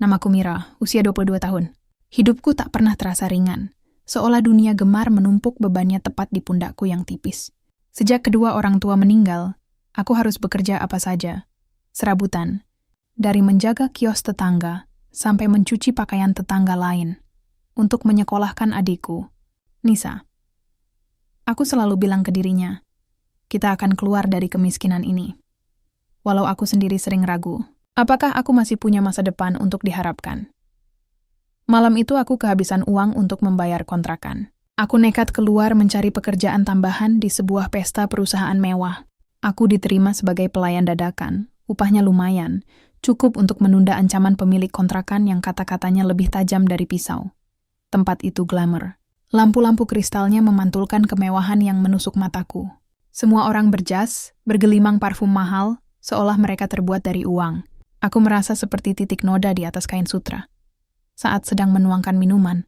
Namaku Mira, usia 22 tahun. Hidupku tak pernah terasa ringan, seolah dunia gemar menumpuk bebannya tepat di pundakku yang tipis. Sejak kedua orang tua meninggal, aku harus bekerja apa saja. Serabutan, dari menjaga kios tetangga sampai mencuci pakaian tetangga lain, untuk menyekolahkan adikku, Nisa. Aku selalu bilang ke dirinya, kita akan keluar dari kemiskinan ini. Walau aku sendiri sering ragu, apakah aku masih punya masa depan untuk diharapkan? Malam itu aku kehabisan uang untuk membayar kontrakan. Aku nekat keluar mencari pekerjaan tambahan di sebuah pesta perusahaan mewah. Aku diterima sebagai pelayan dadakan, upahnya lumayan, cukup untuk menunda ancaman pemilik kontrakan yang kata-katanya lebih tajam dari pisau. Tempat itu glamour. Lampu-lampu kristalnya memantulkan kemewahan yang menusuk mataku. Semua orang berjas, bergelimang parfum mahal, seolah mereka terbuat dari uang. Aku merasa seperti titik noda di atas kain sutra. Saat sedang menuangkan minuman,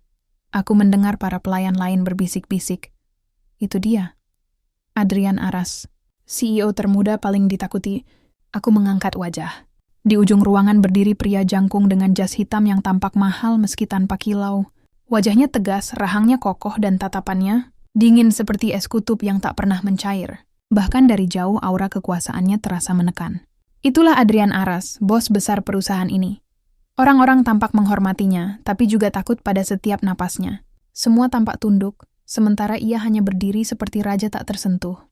aku mendengar para pelayan lain berbisik-bisik. Itu dia, Adrian Aras, CEO termuda paling ditakuti. Aku mengangkat wajah. Di ujung ruangan berdiri pria jangkung dengan jas hitam yang tampak mahal meski tanpa kilau. Wajahnya tegas, rahangnya kokoh dan tatapannya dingin seperti es kutub yang tak pernah mencair. Bahkan dari jauh aura kekuasaannya terasa menekan. Itulah Adrian Aras, bos besar perusahaan ini. Orang-orang tampak menghormatinya, tapi juga takut pada setiap napasnya. Semua tampak tunduk, sementara ia hanya berdiri seperti raja tak tersentuh.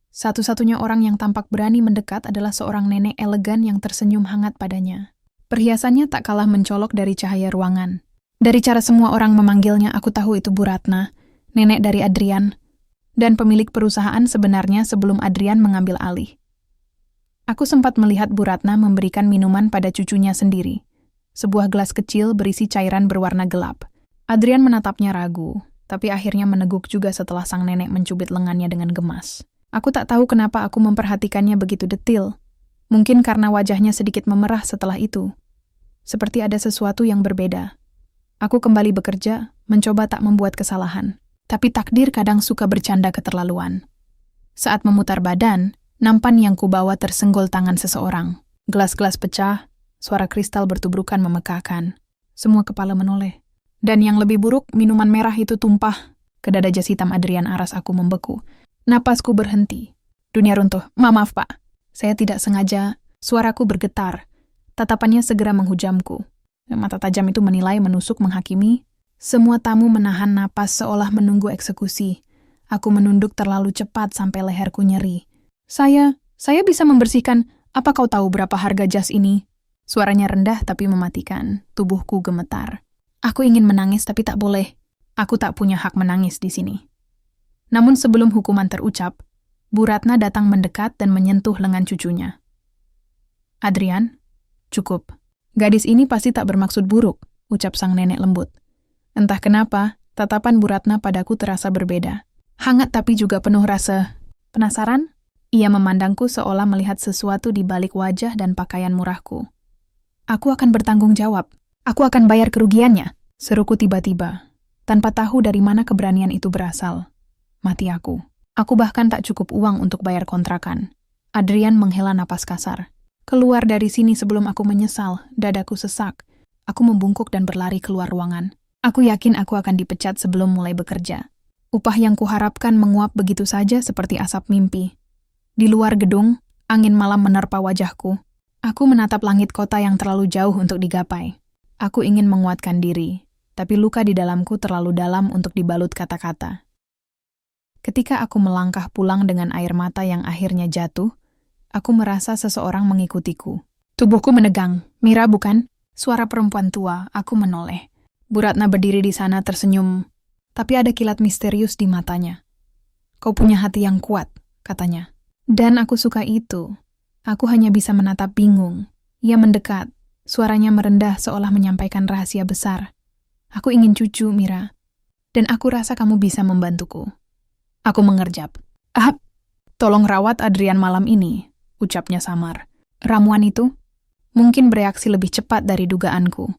Satu-satunya orang yang tampak berani mendekat adalah seorang nenek elegan yang tersenyum hangat padanya. Perhiasannya tak kalah mencolok dari cahaya ruangan. Dari cara semua orang memanggilnya, aku tahu itu Bu Ratna, nenek dari Adrian, dan pemilik perusahaan sebenarnya sebelum Adrian mengambil alih. Aku sempat melihat Bu Ratna memberikan minuman pada cucunya sendiri. Sebuah gelas kecil berisi cairan berwarna gelap. Adrian menatapnya ragu, tapi akhirnya meneguk juga setelah sang nenek mencubit lengannya dengan gemas. Aku tak tahu kenapa aku memperhatikannya begitu detil. Mungkin karena wajahnya sedikit memerah setelah itu. Seperti ada sesuatu yang berbeda. Aku kembali bekerja, mencoba tak membuat kesalahan. Tapi takdir kadang suka bercanda keterlaluan. Saat memutar badan, nampan yang kubawa tersenggol tangan seseorang. Gelas-gelas pecah, suara kristal bertubrukan memekakkan. Semua kepala menoleh. Dan yang lebih buruk, minuman merah itu tumpah. Ke dada jas hitam Adrian Aras aku membeku. Napasku berhenti. Dunia runtuh. Maaf, Pak. Saya tidak sengaja. Suaraku bergetar. Tatapannya segera menghujamku. Mata tajam itu menilai, menusuk, menghakimi. Semua tamu menahan napas seolah menunggu eksekusi. Aku menunduk terlalu cepat sampai leherku nyeri. Saya bisa membersihkan. Apa kau tahu berapa harga jas ini? Suaranya rendah tapi mematikan. Tubuhku gemetar. Aku ingin menangis tapi tak boleh. Aku tak punya hak menangis di sini. Namun sebelum hukuman terucap, Bu Ratna datang mendekat dan menyentuh lengan cucunya. Adrian, cukup. Gadis ini pasti tak bermaksud buruk, ucap sang nenek lembut. Entah kenapa, tatapan Bu Ratna padaku terasa berbeda. Hangat tapi juga penuh rasa penasaran. Ia memandangku seolah melihat sesuatu di balik wajah dan pakaian murahku. Aku akan bertanggung jawab. Aku akan bayar kerugiannya, seruku tiba-tiba. Tanpa tahu dari mana keberanian itu berasal. Mati aku. Aku bahkan tak cukup uang untuk bayar kontrakan. Adrian menghela napas kasar. Keluar dari sini sebelum aku menyesal, dadaku sesak. Aku membungkuk dan berlari keluar ruangan. Aku yakin aku akan dipecat sebelum mulai bekerja. Upah yang kuharapkan menguap begitu saja seperti asap mimpi. Di luar gedung, angin malam menerpa wajahku. Aku menatap langit kota yang terlalu jauh untuk digapai. Aku ingin menguatkan diri, tapi luka di dalamku terlalu dalam untuk dibalut kata-kata. Ketika aku melangkah pulang dengan air mata yang akhirnya jatuh, aku merasa seseorang mengikutiku. Tubuhku menegang. Mira bukan? Suara perempuan tua, aku menoleh. Bu Ratna berdiri di sana tersenyum, tapi ada kilat misterius di matanya. Kau punya hati yang kuat, katanya. Dan aku suka itu. Aku hanya bisa menatap bingung. Ia mendekat. Suaranya merendah seolah menyampaikan rahasia besar. Aku ingin cucu, Mira. Dan aku rasa kamu bisa membantuku. Aku mengerjap. Tolong rawat Adrian malam ini, ucapnya samar. Ramuan itu mungkin bereaksi lebih cepat dari dugaanku.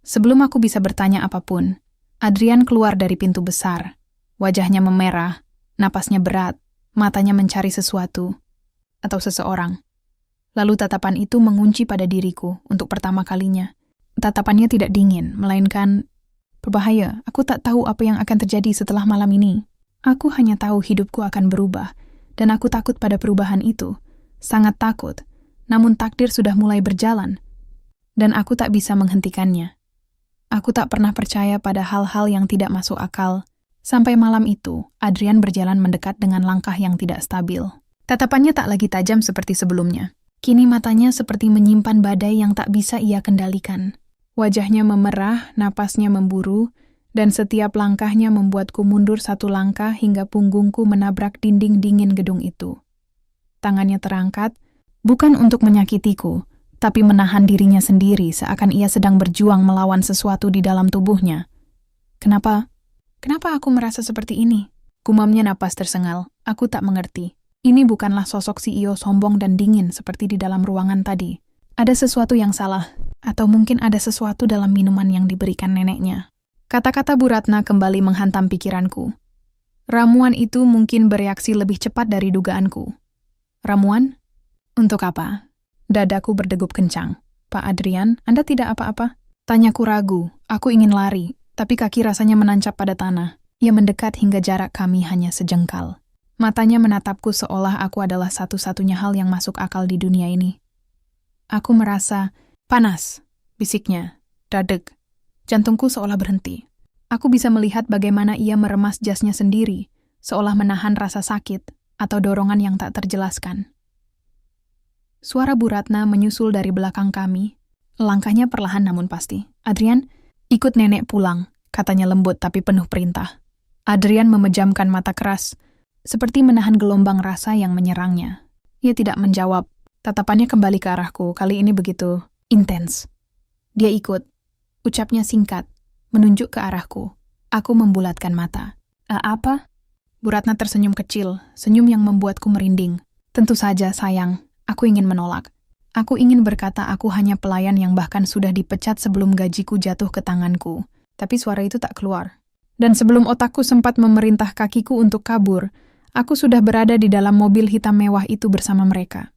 Sebelum aku bisa bertanya apapun, Adrian keluar dari pintu besar. Wajahnya memerah, napasnya berat, matanya mencari sesuatu atau seseorang. Lalu tatapan itu mengunci pada diriku untuk pertama kalinya. Tatapannya tidak dingin, melainkan berbahaya. Aku tak tahu apa yang akan terjadi setelah malam ini. Aku hanya tahu hidupku akan berubah, dan aku takut pada perubahan itu. Sangat takut, namun takdir sudah mulai berjalan, dan aku tak bisa menghentikannya. Aku tak pernah percaya pada hal-hal yang tidak masuk akal. Sampai malam itu, Adrian berjalan mendekat dengan langkah yang tidak stabil. Tatapannya tak lagi tajam seperti sebelumnya. Kini matanya seperti menyimpan badai yang tak bisa ia kendalikan. Wajahnya memerah, napasnya memburu, dan setiap langkahnya membuatku mundur satu langkah hingga punggungku menabrak dinding dingin gedung itu. Tangannya terangkat, bukan untuk menyakitiku, tapi menahan dirinya sendiri seakan ia sedang berjuang melawan sesuatu di dalam tubuhnya. Kenapa aku merasa seperti ini? Gumamnya napas tersengal. Aku tak mengerti. Ini bukanlah sosok CEO sombong dan dingin seperti di dalam ruangan tadi. Ada sesuatu yang salah, atau mungkin ada sesuatu dalam minuman yang diberikan neneknya. Kata-kata Bu Ratna kembali menghantam pikiranku. Ramuan itu mungkin bereaksi lebih cepat dari dugaanku. Ramuan? Untuk apa? Dadaku berdegup kencang. Pak Adrian, Anda tidak apa-apa? Tanyaku ragu. Aku ingin lari, tapi kaki rasanya menancap pada tanah. Ia mendekat hingga jarak kami hanya sejengkal. Matanya menatapku seolah aku adalah satu-satunya hal yang masuk akal di dunia ini. Aku merasa panas, bisiknya, dadeg. Jantungku seolah berhenti. Aku bisa melihat bagaimana ia meremas jasnya sendiri, seolah menahan rasa sakit atau dorongan yang tak terjelaskan. Suara Bu Ratna menyusul dari belakang kami. Langkahnya perlahan namun pasti. Adrian, ikut nenek pulang, katanya lembut tapi penuh perintah. Adrian memejamkan mata keras, seperti menahan gelombang rasa yang menyerangnya. Ia tidak menjawab. Tatapannya kembali ke arahku, kali ini begitu intens. Dia ikut. Ucapnya singkat, menunjuk ke arahku. Aku membulatkan mata. Apa? Bu Ratna tersenyum kecil, senyum yang membuatku merinding. Tentu saja, sayang. Aku ingin menolak. Aku ingin berkata aku hanya pelayan yang bahkan sudah dipecat sebelum gajiku jatuh ke tanganku. Tapi suara itu tak keluar. Dan sebelum otakku sempat memerintah kakiku untuk kabur, aku sudah berada di dalam mobil hitam mewah itu bersama mereka.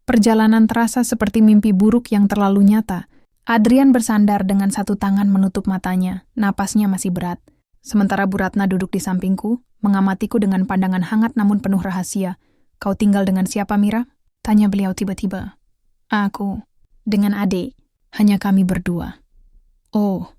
Perjalanan terasa seperti mimpi buruk yang terlalu nyata. Adrian bersandar dengan satu tangan menutup matanya, napasnya masih berat. Sementara Bu Ratna duduk di sampingku, mengamatiku dengan pandangan hangat namun penuh rahasia. Kau tinggal dengan siapa, Mira? Tanya beliau tiba-tiba. Aku, dengan adik, hanya kami berdua. Oh,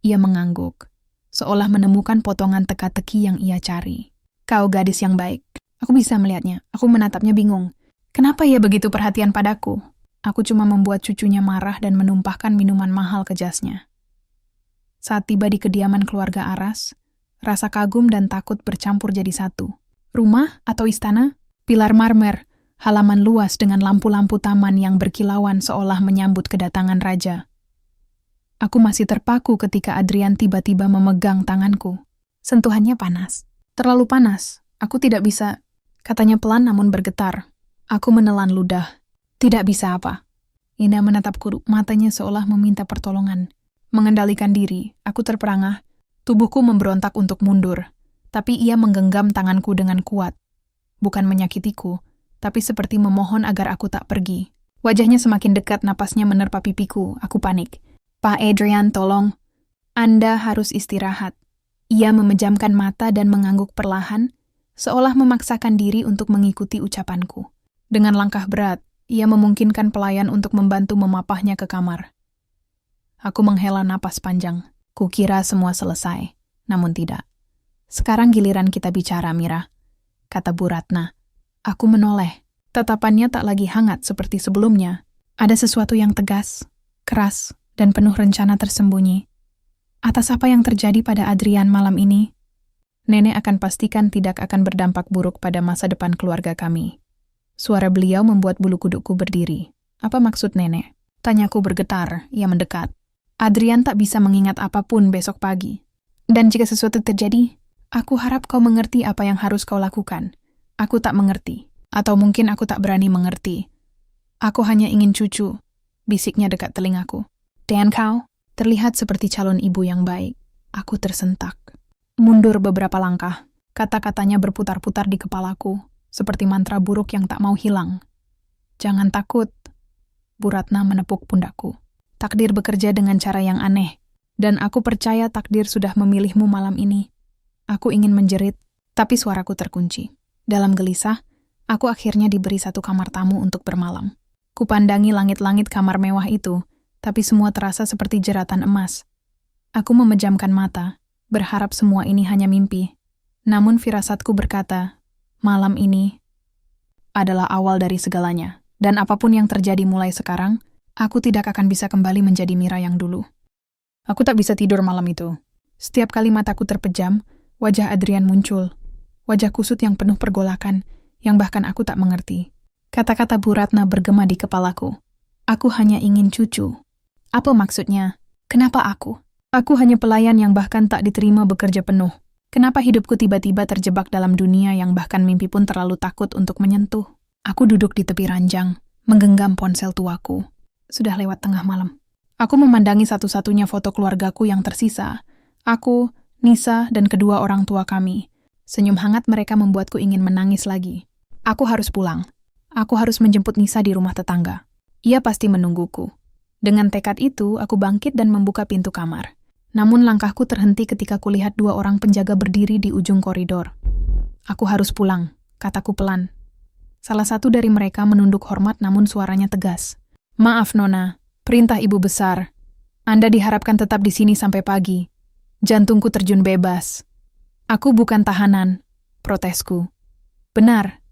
ia mengangguk, seolah menemukan potongan teka-teki yang ia cari. Kau gadis yang baik. Aku bisa melihatnya. Aku menatapnya bingung. Kenapa ia begitu perhatian padaku? Aku cuma membuat cucunya marah dan menumpahkan minuman mahal ke jasnya. Saat tiba di kediaman keluarga Aras, rasa kagum dan takut bercampur jadi satu. Rumah atau istana? Pilar marmer, halaman luas dengan lampu-lampu taman yang berkilauan seolah menyambut kedatangan raja. Aku masih terpaku ketika Adrian tiba-tiba memegang tanganku. Sentuhannya panas. Terlalu panas. Aku tidak bisa. Katanya pelan namun bergetar. Aku menelan ludah. Tidak bisa apa. Ina menatapku, matanya seolah meminta pertolongan. Mengendalikan diri, aku terperangah. Tubuhku memberontak untuk mundur. Tapi ia menggenggam tanganku dengan kuat. Bukan menyakitiku, tapi seperti memohon agar aku tak pergi. Wajahnya semakin dekat, napasnya menerpa pipiku. Aku panik. Pak Adrian, tolong. Anda harus istirahat. Ia memejamkan mata dan mengangguk perlahan, seolah memaksakan diri untuk mengikuti ucapanku. Dengan langkah berat, ia memungkinkan pelayan untuk membantu memapahnya ke kamar. Aku menghela napas panjang. Kukira semua selesai, namun tidak. Sekarang giliran kita bicara, Mira, kata Bu Ratna. Aku menoleh. Tatapannya tak lagi hangat seperti sebelumnya. Ada sesuatu yang tegas, keras, dan penuh rencana tersembunyi. Atas apa yang terjadi pada Adrian malam ini, nenek akan pastikan tidak akan berdampak buruk pada masa depan keluarga kami. Suara beliau membuat bulu kudukku berdiri. Apa maksud nenek? Tanyaku bergetar, ia mendekat. Adrian tak bisa mengingat apapun besok pagi. Dan jika sesuatu terjadi, aku harap kau mengerti apa yang harus kau lakukan. Aku tak mengerti. Atau mungkin aku tak berani mengerti. Aku hanya ingin cucu, bisiknya dekat telingaku. Dan kau, terlihat seperti calon ibu yang baik. Aku tersentak. Mundur beberapa langkah. Kata-katanya berputar-putar di kepalaku, seperti mantra buruk yang tak mau hilang. Jangan takut. Bu Ratna menepuk pundakku. Takdir bekerja dengan cara yang aneh, dan aku percaya takdir sudah memilihmu malam ini. Aku ingin menjerit, tapi suaraku terkunci. Dalam gelisah, aku akhirnya diberi satu kamar tamu untuk bermalam. Kupandangi langit-langit kamar mewah itu, tapi semua terasa seperti jeratan emas. Aku memejamkan mata, berharap semua ini hanya mimpi. Namun firasatku berkata, malam ini adalah awal dari segalanya. Dan apapun yang terjadi mulai sekarang, aku tidak akan bisa kembali menjadi Mira yang dulu. Aku tak bisa tidur malam itu. Setiap kali mataku terpejam, wajah Adrian muncul. Wajah kusut yang penuh pergolakan, yang bahkan aku tak mengerti. Kata-kata Bu Ratna bergema di kepalaku. Aku hanya ingin cucu. Apa maksudnya? Kenapa aku? Aku hanya pelayan yang bahkan tak diterima bekerja penuh. Kenapa hidupku tiba-tiba terjebak dalam dunia yang bahkan mimpi pun terlalu takut untuk menyentuh? Aku duduk di tepi ranjang, menggenggam ponsel tuaku. Sudah lewat tengah malam. Aku memandangi satu-satunya foto keluargaku yang tersisa. Aku, Nisa, dan kedua orang tua kami. Senyum hangat mereka membuatku ingin menangis lagi. Aku harus pulang. Aku harus menjemput Nisa di rumah tetangga. Ia pasti menungguku. Dengan tekad itu, aku bangkit dan membuka pintu kamar. Namun langkahku terhenti ketika kulihat dua orang penjaga berdiri di ujung koridor. Aku harus pulang, kataku pelan. Salah satu dari mereka menunduk hormat namun suaranya tegas. Maaf Nona, perintah ibu besar. Anda diharapkan tetap di sini sampai pagi. Jantungku terjun bebas. Aku bukan tahanan, protesku. Benar,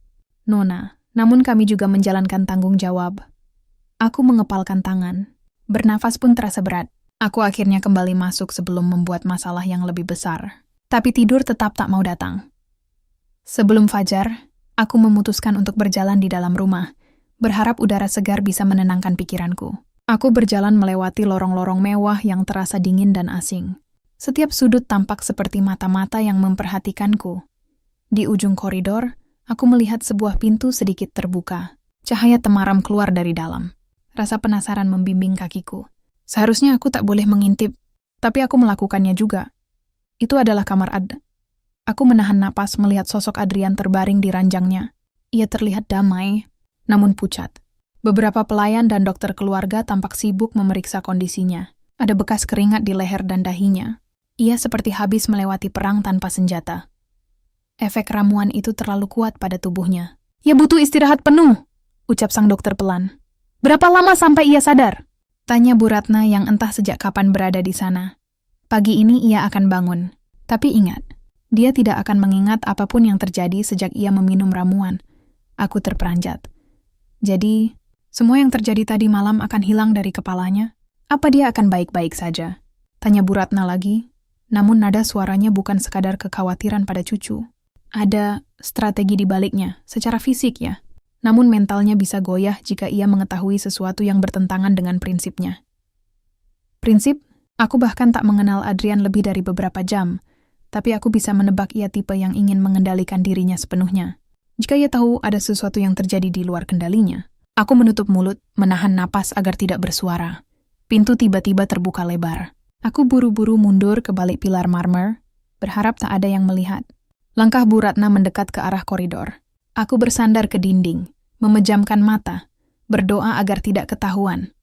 Nona, namun kami juga menjalankan tanggung jawab. Aku mengepalkan tangan. Bernafas pun terasa berat. Aku akhirnya kembali masuk sebelum membuat masalah yang lebih besar. Tapi tidur tetap tak mau datang. Sebelum fajar, aku memutuskan untuk berjalan di dalam rumah, berharap udara segar bisa menenangkan pikiranku. Aku berjalan melewati lorong-lorong mewah yang terasa dingin dan asing. Setiap sudut tampak seperti mata-mata yang memperhatikanku. Di ujung koridor, aku melihat sebuah pintu sedikit terbuka. Cahaya temaram keluar dari dalam. Rasa penasaran membimbing kakiku. Seharusnya aku tak boleh mengintip, tapi aku melakukannya juga. Itu adalah kamar Ad. Aku menahan napas melihat sosok Adrian terbaring di ranjangnya. Ia terlihat damai, namun pucat. Beberapa pelayan dan dokter keluarga tampak sibuk memeriksa kondisinya. Ada bekas keringat di leher dan dahinya. Ia seperti habis melewati perang tanpa senjata. Efek ramuan itu terlalu kuat pada tubuhnya. Ia butuh istirahat penuh, ucap sang dokter pelan. Berapa lama sampai ia sadar? Tanya Bu Ratna yang entah sejak kapan berada di sana. Pagi ini ia akan bangun. Tapi ingat, dia tidak akan mengingat apapun yang terjadi sejak ia meminum ramuan. Aku terperanjat. Jadi, semua yang terjadi tadi malam akan hilang dari kepalanya? Apa dia akan baik-baik saja? Tanya Bu Ratna lagi, namun nada suaranya bukan sekadar kekhawatiran pada cucu. Ada strategi di baliknya, secara fisik ya. Namun mentalnya bisa goyah jika ia mengetahui sesuatu yang bertentangan dengan prinsipnya. Prinsip? Aku bahkan tak mengenal Adrian lebih dari beberapa jam, tapi aku bisa menebak ia tipe yang ingin mengendalikan dirinya sepenuhnya. Jika ia tahu ada sesuatu yang terjadi di luar kendalinya, aku menutup mulut, menahan napas agar tidak bersuara. Pintu tiba-tiba terbuka lebar. Aku buru-buru mundur ke balik pilar marmer, berharap tak ada yang melihat. Langkah Bu Ratna mendekat ke arah koridor. Aku bersandar ke dinding, memejamkan mata, berdoa agar tidak ketahuan.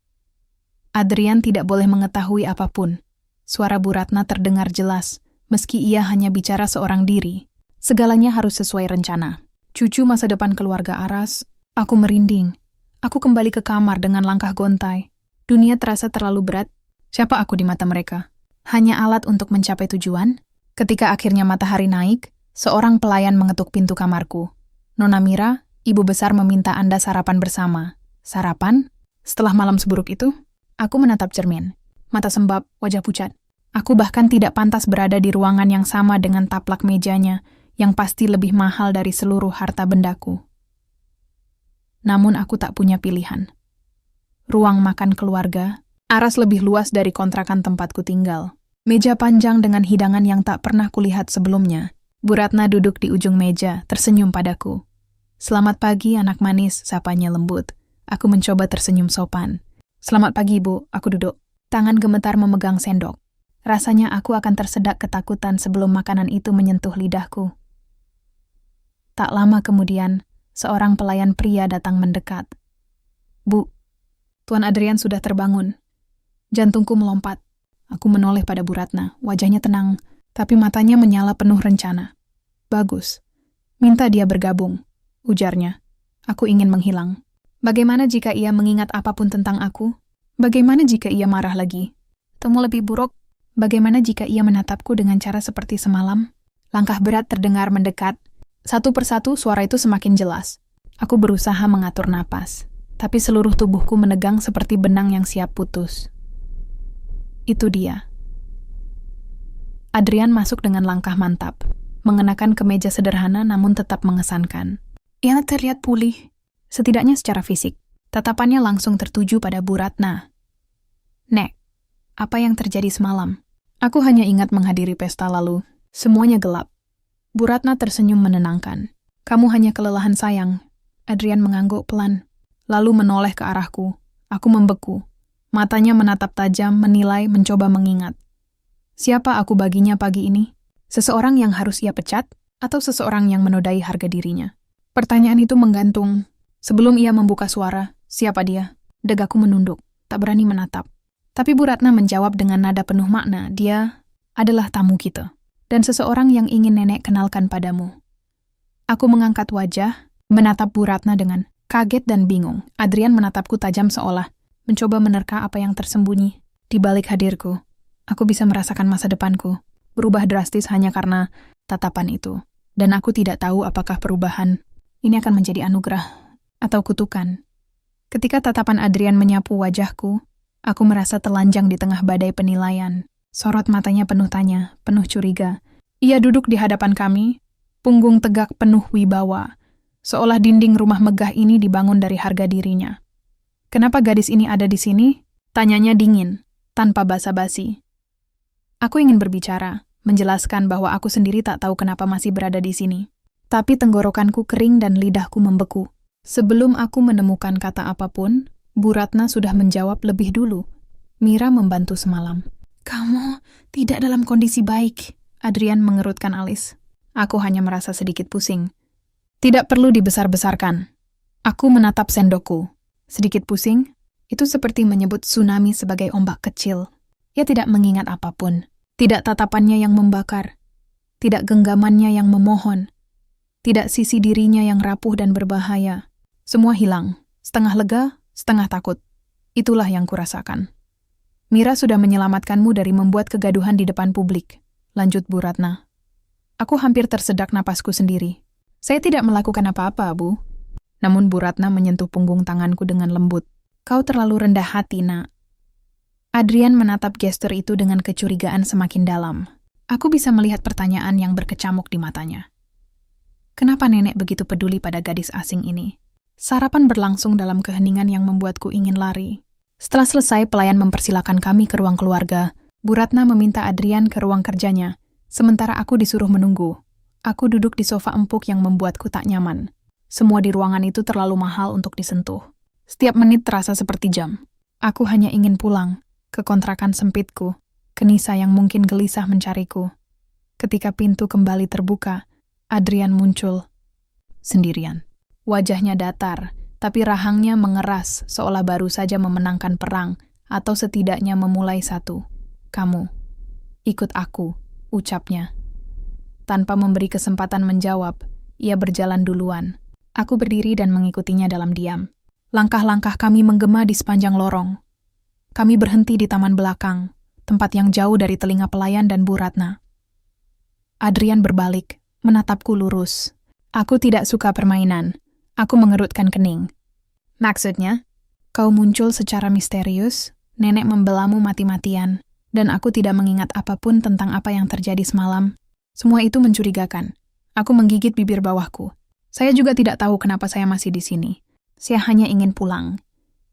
Adrian tidak boleh mengetahui apapun. Suara Bu Ratna terdengar jelas, meski ia hanya bicara seorang diri. Segalanya harus sesuai rencana. Cucu masa depan keluarga Aras, aku merinding. Aku kembali ke kamar dengan langkah gontai. Dunia terasa terlalu berat. Siapa aku di mata mereka? Hanya alat untuk mencapai tujuan? Ketika akhirnya matahari naik, seorang pelayan mengetuk pintu kamarku. Nona Mira, ibu besar meminta Anda sarapan bersama. Sarapan? Setelah malam seburuk itu? Aku menatap cermin. Mata sembab, wajah pucat. Aku bahkan tidak pantas berada di ruangan yang sama dengan taplak mejanya, yang pasti lebih mahal dari seluruh harta bendaku. Namun aku tak punya pilihan. Ruang makan keluarga, Aras lebih luas dari kontrakan tempatku tinggal. Meja panjang dengan hidangan yang tak pernah kulihat sebelumnya. Bu Ratna duduk di ujung meja, tersenyum padaku. Selamat pagi, anak manis, sapanya lembut. Aku mencoba tersenyum sopan. Selamat pagi, Bu, aku duduk. Tangan gemetar memegang sendok. Rasanya aku akan tersedak ketakutan sebelum makanan itu menyentuh lidahku. Tak lama kemudian, seorang pelayan pria datang mendekat. Bu, Tuan Adrian sudah terbangun. Jantungku melompat. Aku menoleh pada Bu Ratna, wajahnya tenang, tapi matanya menyala penuh rencana. Bagus. Minta dia bergabung, ujarnya. Aku ingin menghilang. Bagaimana jika ia mengingat apapun tentang aku? Bagaimana jika ia marah lagi? Temu lebih buruk, bagaimana jika ia menatapku dengan cara seperti semalam? Langkah berat terdengar mendekat. Satu persatu suara itu semakin jelas. Aku berusaha mengatur napas, tapi seluruh tubuhku menegang seperti benang yang siap putus. Itu dia. Adrian masuk dengan langkah mantap, mengenakan kemeja sederhana namun tetap mengesankan. Ia terlihat pulih, setidaknya secara fisik. Tatapannya langsung tertuju pada Bu Ratna. Nek, apa yang terjadi semalam? Aku hanya ingat menghadiri pesta lalu. Semuanya gelap. Bu Ratna tersenyum menenangkan. Kamu hanya kelelahan sayang. Adrian mengangguk pelan, lalu menoleh ke arahku. Aku membeku. Matanya menatap tajam, menilai, mencoba mengingat. Siapa aku baginya pagi ini? Seseorang yang harus ia pecat, atau seseorang yang menodai harga dirinya? Pertanyaan itu menggantung. Sebelum ia membuka suara, siapa dia? Degakku menunduk, tak berani menatap. Tapi Bu Ratna menjawab dengan nada penuh makna, dia adalah tamu kita, dan seseorang yang ingin nenek kenalkan padamu. Aku mengangkat wajah, menatap Bu Ratna dengan kaget dan bingung. Adrian menatapku tajam seolah mencoba menerka apa yang tersembunyi. Di balik hadirku, aku bisa merasakan masa depanku berubah drastis hanya karena tatapan itu. Dan aku tidak tahu apakah perubahan ini akan menjadi anugerah atau kutukan. Ketika tatapan Adrian menyapu wajahku, aku merasa telanjang di tengah badai penilaian. Sorot matanya penuh tanya, penuh curiga. Ia duduk di hadapan kami, punggung tegak penuh wibawa, seolah dinding rumah megah ini dibangun dari harga dirinya. Kenapa gadis ini ada di sini? Tanyanya dingin, tanpa basa-basi. Aku ingin berbicara, menjelaskan bahwa aku sendiri tak tahu kenapa masih berada di sini. Tapi tenggorokanku kering dan lidahku membeku. Sebelum aku menemukan kata apapun, Bu Ratna sudah menjawab lebih dulu. Mira membantu semalam. Kamu tidak dalam kondisi baik, Adrian mengerutkan alis. Aku hanya merasa sedikit pusing. Tidak perlu dibesar-besarkan. Aku menatap sendokku. Sedikit pusing, itu seperti menyebut tsunami sebagai ombak kecil. Ia tidak mengingat apapun. Tidak tatapannya yang membakar. Tidak genggamannya yang memohon. Tidak sisi dirinya yang rapuh dan berbahaya. Semua hilang. Setengah lega, setengah takut. Itulah yang kurasakan. Mira sudah menyelamatkanmu dari membuat kegaduhan di depan publik, lanjut Bu Ratna. Aku hampir tersedak napasku sendiri. Saya tidak melakukan apa-apa, Bu. Namun Bu Ratna menyentuh punggung tanganku dengan lembut. Kau terlalu rendah hati, Nak. Adrian menatap gestur itu dengan kecurigaan semakin dalam. Aku bisa melihat pertanyaan yang berkecamuk di matanya. Kenapa nenek begitu peduli pada gadis asing ini? Sarapan berlangsung dalam keheningan yang membuatku ingin lari. Setelah selesai, pelayan mempersilakan kami ke ruang keluarga. Bu Ratna meminta Adrian ke ruang kerjanya, sementara aku disuruh menunggu. Aku duduk di sofa empuk yang membuatku tak nyaman. Semua di ruangan itu terlalu mahal untuk disentuh. Setiap menit terasa seperti jam. Aku hanya ingin pulang, ke kontrakan sempitku, ke Nisa yang mungkin gelisah mencariku. Ketika pintu kembali terbuka, Adrian muncul. Sendirian. Wajahnya datar, tapi rahangnya mengeras seolah baru saja memenangkan perang, atau setidaknya memulai satu. Kamu. Ikut aku, ucapnya. Tanpa memberi kesempatan menjawab, ia berjalan duluan. Aku berdiri dan mengikutinya dalam diam. Langkah-langkah kami menggema di sepanjang lorong. Kami berhenti di taman belakang, tempat yang jauh dari telinga pelayan dan Bu Ratna. Adrian berbalik, menatapku lurus. Aku tidak suka permainan. Aku mengerutkan kening. Maksudnya? Kau muncul secara misterius, nenek membelamu mati-matian, dan aku tidak mengingat apapun tentang apa yang terjadi semalam. Semua itu mencurigakan. Aku menggigit bibir bawahku. Saya juga tidak tahu kenapa saya masih di sini. Saya hanya ingin pulang.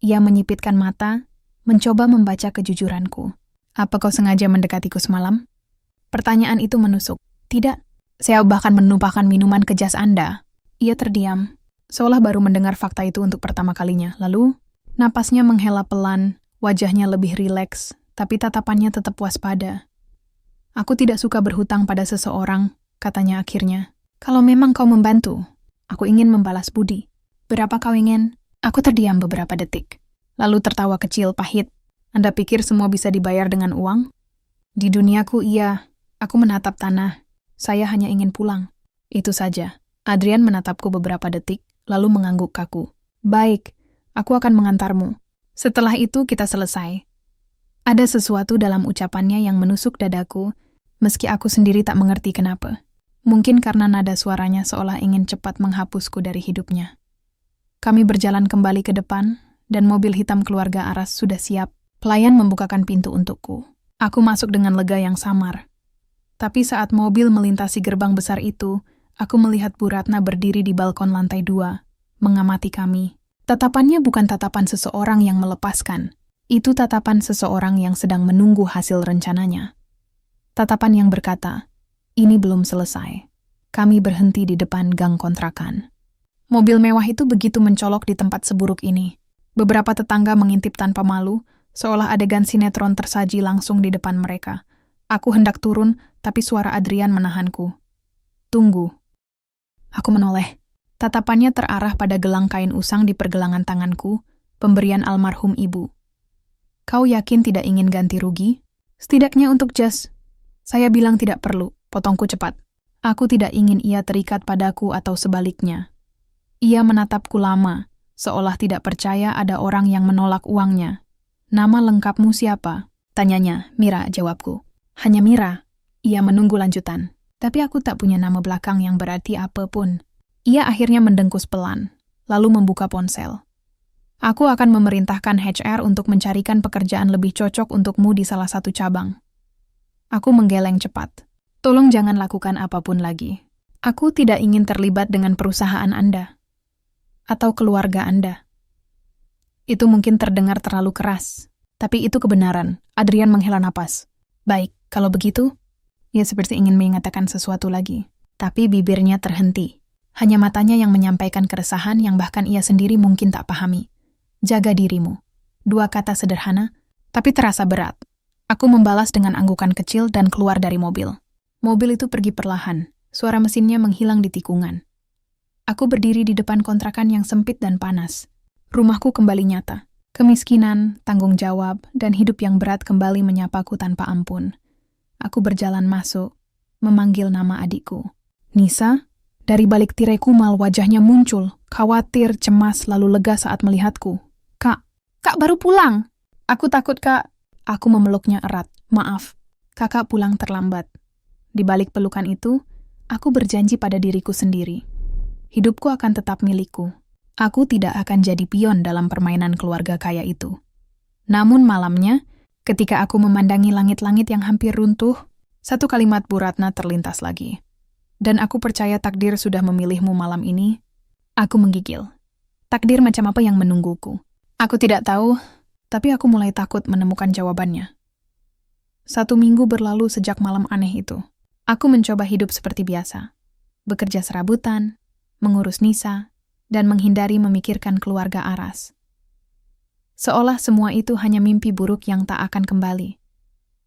Ia menyipitkan mata, mencoba membaca kejujuranku. Apa kau sengaja mendekatiku semalam? Pertanyaan itu menusuk. Tidak. Saya bahkan menumpahkan minuman ke jas Anda. Ia terdiam, seolah baru mendengar fakta itu untuk pertama kalinya. Lalu, napasnya menghela pelan, wajahnya lebih rileks, tapi tatapannya tetap waspada. Aku tidak suka berhutang pada seseorang, katanya akhirnya. Kalau memang kau membantu, aku ingin membalas budi. Berapa kau ingin? Aku terdiam beberapa detik, lalu tertawa kecil pahit. Anda pikir semua bisa dibayar dengan uang? Di duniaku iya, aku menatap tanah. Saya hanya ingin pulang. Itu saja. Adrian menatapku beberapa detik, lalu mengangguk kaku. Baik, aku akan mengantarmu. Setelah itu kita selesai. Ada sesuatu dalam ucapannya yang menusuk dadaku, meski aku sendiri tak mengerti kenapa. Mungkin karena nada suaranya seolah ingin cepat menghapusku dari hidupnya. Kami berjalan kembali ke depan, dan mobil hitam keluarga Aras sudah siap. Pelayan membukakan pintu untukku. Aku masuk dengan lega yang samar. Tapi saat mobil melintasi gerbang besar itu, aku melihat Bu Ratna berdiri di balkon lantai 2, mengamati kami. Tatapannya bukan tatapan seseorang yang melepaskan. Itu tatapan seseorang yang sedang menunggu hasil rencananya. Tatapan yang berkata, ini belum selesai. Kami berhenti di depan gang kontrakan. Mobil mewah itu begitu mencolok di tempat seburuk ini. Beberapa tetangga mengintip tanpa malu, seolah adegan sinetron tersaji langsung di depan mereka. Aku hendak turun, tapi suara Adrian menahanku. Tunggu. Aku menoleh. Tatapannya terarah pada gelang kain usang di pergelangan tanganku, pemberian almarhum ibu. Kau yakin tidak ingin ganti rugi? Setidaknya untuk jas. Saya bilang tidak perlu, potongku cepat. Aku tidak ingin ia terikat padaku atau sebaliknya. Ia menatapku lama, seolah tidak percaya ada orang yang menolak uangnya. Nama lengkapmu siapa? Tanyanya. Mira, jawabku. Hanya Mira. Ia menunggu lanjutan. Tapi aku tak punya nama belakang yang berarti apapun. Ia akhirnya mendengkus pelan, lalu membuka ponsel. Aku akan memerintahkan HR untuk mencarikan pekerjaan lebih cocok untukmu di salah satu cabang. Aku menggeleng cepat. Tolong jangan lakukan apapun lagi. Aku tidak ingin terlibat dengan perusahaan Anda. Atau keluarga Anda. Itu mungkin terdengar terlalu keras. Tapi itu kebenaran. Adrian menghela napas. Baik, kalau begitu, ia seperti ingin mengatakan sesuatu lagi. Tapi bibirnya terhenti. Hanya matanya yang menyampaikan keresahan yang bahkan ia sendiri mungkin tak pahami. Jaga dirimu. 2 kata sederhana, tapi terasa berat. Aku membalas dengan anggukan kecil dan keluar dari mobil. Mobil itu pergi perlahan. Suara mesinnya menghilang di tikungan. Aku berdiri di depan kontrakan yang sempit dan panas. Rumahku kembali nyata. Kemiskinan, tanggung jawab, dan hidup yang berat kembali menyapaku tanpa ampun. Aku berjalan masuk, memanggil nama adikku. Nisa, dari balik tirai kumal wajahnya muncul, khawatir, cemas, lalu lega saat melihatku. Kak baru pulang. Aku takut, Kak. Aku memeluknya erat. Maaf, Kakak pulang terlambat. Di balik pelukan itu, aku berjanji pada diriku sendiri. Hidupku akan tetap milikku. Aku tidak akan jadi pion dalam permainan keluarga kaya itu. Namun malamnya, ketika aku memandangi langit-langit yang hampir runtuh, satu kalimat Bu Ratna terlintas lagi. Dan aku percaya takdir sudah memilihmu malam ini. Aku menggigil. Takdir macam apa yang menungguku? Aku tidak tahu, tapi aku mulai takut menemukan jawabannya. 1 minggu berlalu sejak malam aneh itu. Aku mencoba hidup seperti biasa. Bekerja serabutan, mengurus Nisa, dan menghindari memikirkan keluarga Aras. Seolah semua itu hanya mimpi buruk yang tak akan kembali.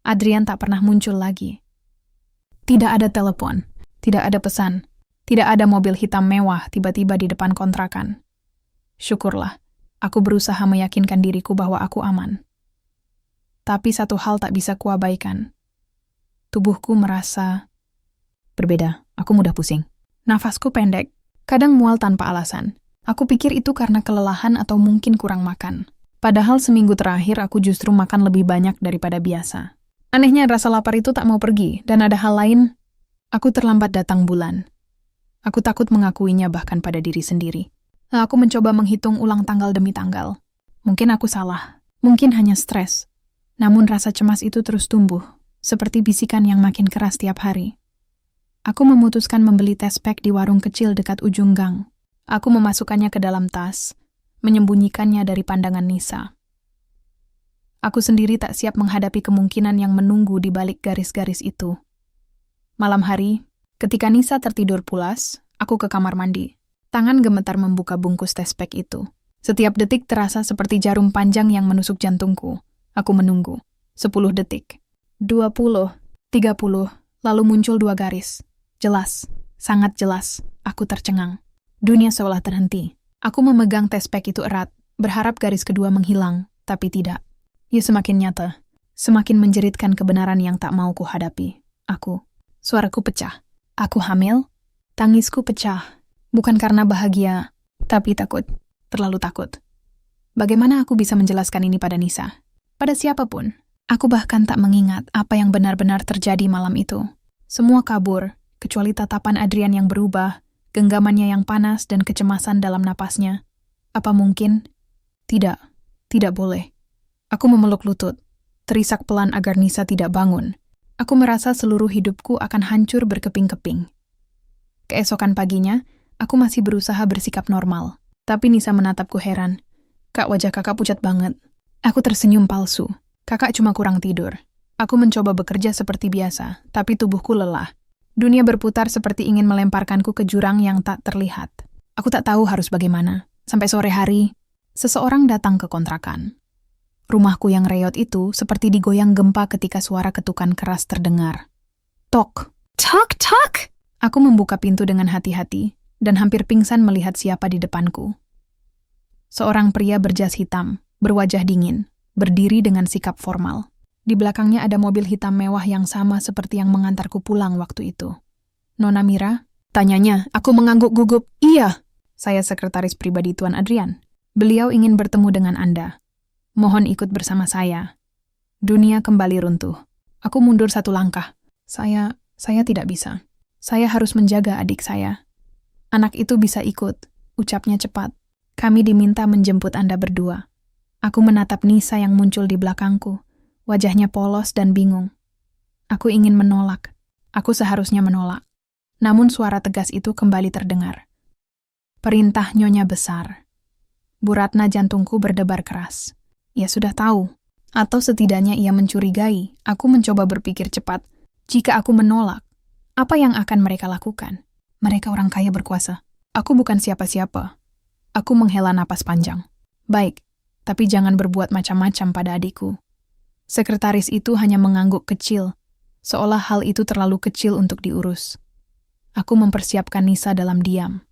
Adrian tak pernah muncul lagi. Tidak ada telepon, tidak ada pesan, tidak ada mobil hitam mewah tiba-tiba di depan kontrakan. Syukurlah, aku berusaha meyakinkan diriku bahwa aku aman. Tapi satu hal tak bisa kuabaikan. Tubuhku merasa berbeda, aku mudah pusing. Nafasku pendek, kadang mual tanpa alasan. Aku pikir itu karena kelelahan atau mungkin kurang makan. Padahal seminggu terakhir aku justru makan lebih banyak daripada biasa. Anehnya rasa lapar itu tak mau pergi, dan ada hal lain. Aku terlambat datang bulan. Aku takut mengakuinya bahkan pada diri sendiri. Aku mencoba menghitung ulang tanggal demi tanggal. Mungkin aku salah, mungkin hanya stres. Namun rasa cemas itu terus tumbuh, seperti bisikan yang makin keras tiap hari. Aku memutuskan membeli tes pack di warung kecil dekat ujung gang. Aku memasukkannya ke dalam tas, menyembunyikannya dari pandangan Nisa. Aku sendiri tak siap menghadapi kemungkinan yang menunggu di balik garis-garis itu. Malam hari, ketika Nisa tertidur pulas, aku ke kamar mandi. Tangan gemetar membuka bungkus tes pack itu. Setiap detik terasa seperti jarum panjang yang menusuk jantungku. Aku menunggu. 10 detik. 20. 30. Lalu muncul 2 garis. Jelas. Sangat jelas. Aku tercengang. Dunia seolah terhenti. Aku memegang tes pack itu erat, berharap garis kedua menghilang, tapi tidak. ia semakin nyata, semakin menjeritkan kebenaran yang tak mau kuhadapi. Suaraku pecah. Aku hamil? Tangisku pecah. Bukan karena bahagia, tapi takut. Terlalu takut. Bagaimana aku bisa menjelaskan ini pada Nisa? Pada siapapun. Aku bahkan tak mengingat apa yang benar-benar terjadi malam itu. Semua kabur, kecuali tatapan Adrian yang berubah, genggamannya yang panas dan kecemasan dalam napasnya. Apa mungkin? Tidak, tidak boleh. Aku memeluk lutut, terisak pelan agar Nisa tidak bangun. Aku merasa seluruh hidupku akan hancur berkeping-keping. Keesokan paginya, aku masih berusaha bersikap normal. Tapi Nisa menatapku heran. Kak, wajah kakak pucat banget. Aku tersenyum palsu. Kakak cuma kurang tidur. Aku mencoba bekerja seperti biasa, tapi tubuhku lelah. Dunia berputar seperti ingin melemparkanku ke jurang yang tak terlihat. Aku tak tahu harus bagaimana. Sampai sore hari, seseorang datang ke kontrakan. Rumahku yang reot itu seperti digoyang gempa ketika suara ketukan keras terdengar. Tok! Tok, tok! Aku membuka pintu dengan hati-hati dan hampir pingsan melihat siapa di depanku. Seorang pria berjas hitam, berwajah dingin, berdiri dengan sikap formal. Di belakangnya ada mobil hitam mewah yang sama seperti yang mengantarku pulang waktu itu. Nona Mira? Tanyanya, aku mengangguk gugup. Iya, saya sekretaris pribadi Tuan Adrian. Beliau ingin bertemu dengan Anda. Mohon ikut bersama saya. Dunia kembali runtuh. Aku mundur satu langkah. Saya tidak bisa. Saya harus menjaga adik saya. Anak itu bisa ikut, ucapnya cepat. Kami diminta menjemput Anda berdua. Aku menatap Nisa yang muncul di belakangku. Wajahnya polos dan bingung. Aku ingin menolak. Aku seharusnya menolak. Namun suara tegas itu kembali terdengar. Perintah Nyonya besar. Bu Ratna, jantungku berdebar keras. Ia sudah tahu. Atau setidaknya ia mencurigai. Aku mencoba berpikir cepat. Jika aku menolak, apa yang akan mereka lakukan? Mereka orang kaya berkuasa. Aku bukan siapa-siapa. Aku menghela napas panjang. Baik. Tapi jangan berbuat macam-macam pada adikku. Sekretaris itu hanya mengangguk kecil, seolah hal itu terlalu kecil untuk diurus. Aku mempersiapkan Nisa dalam diam.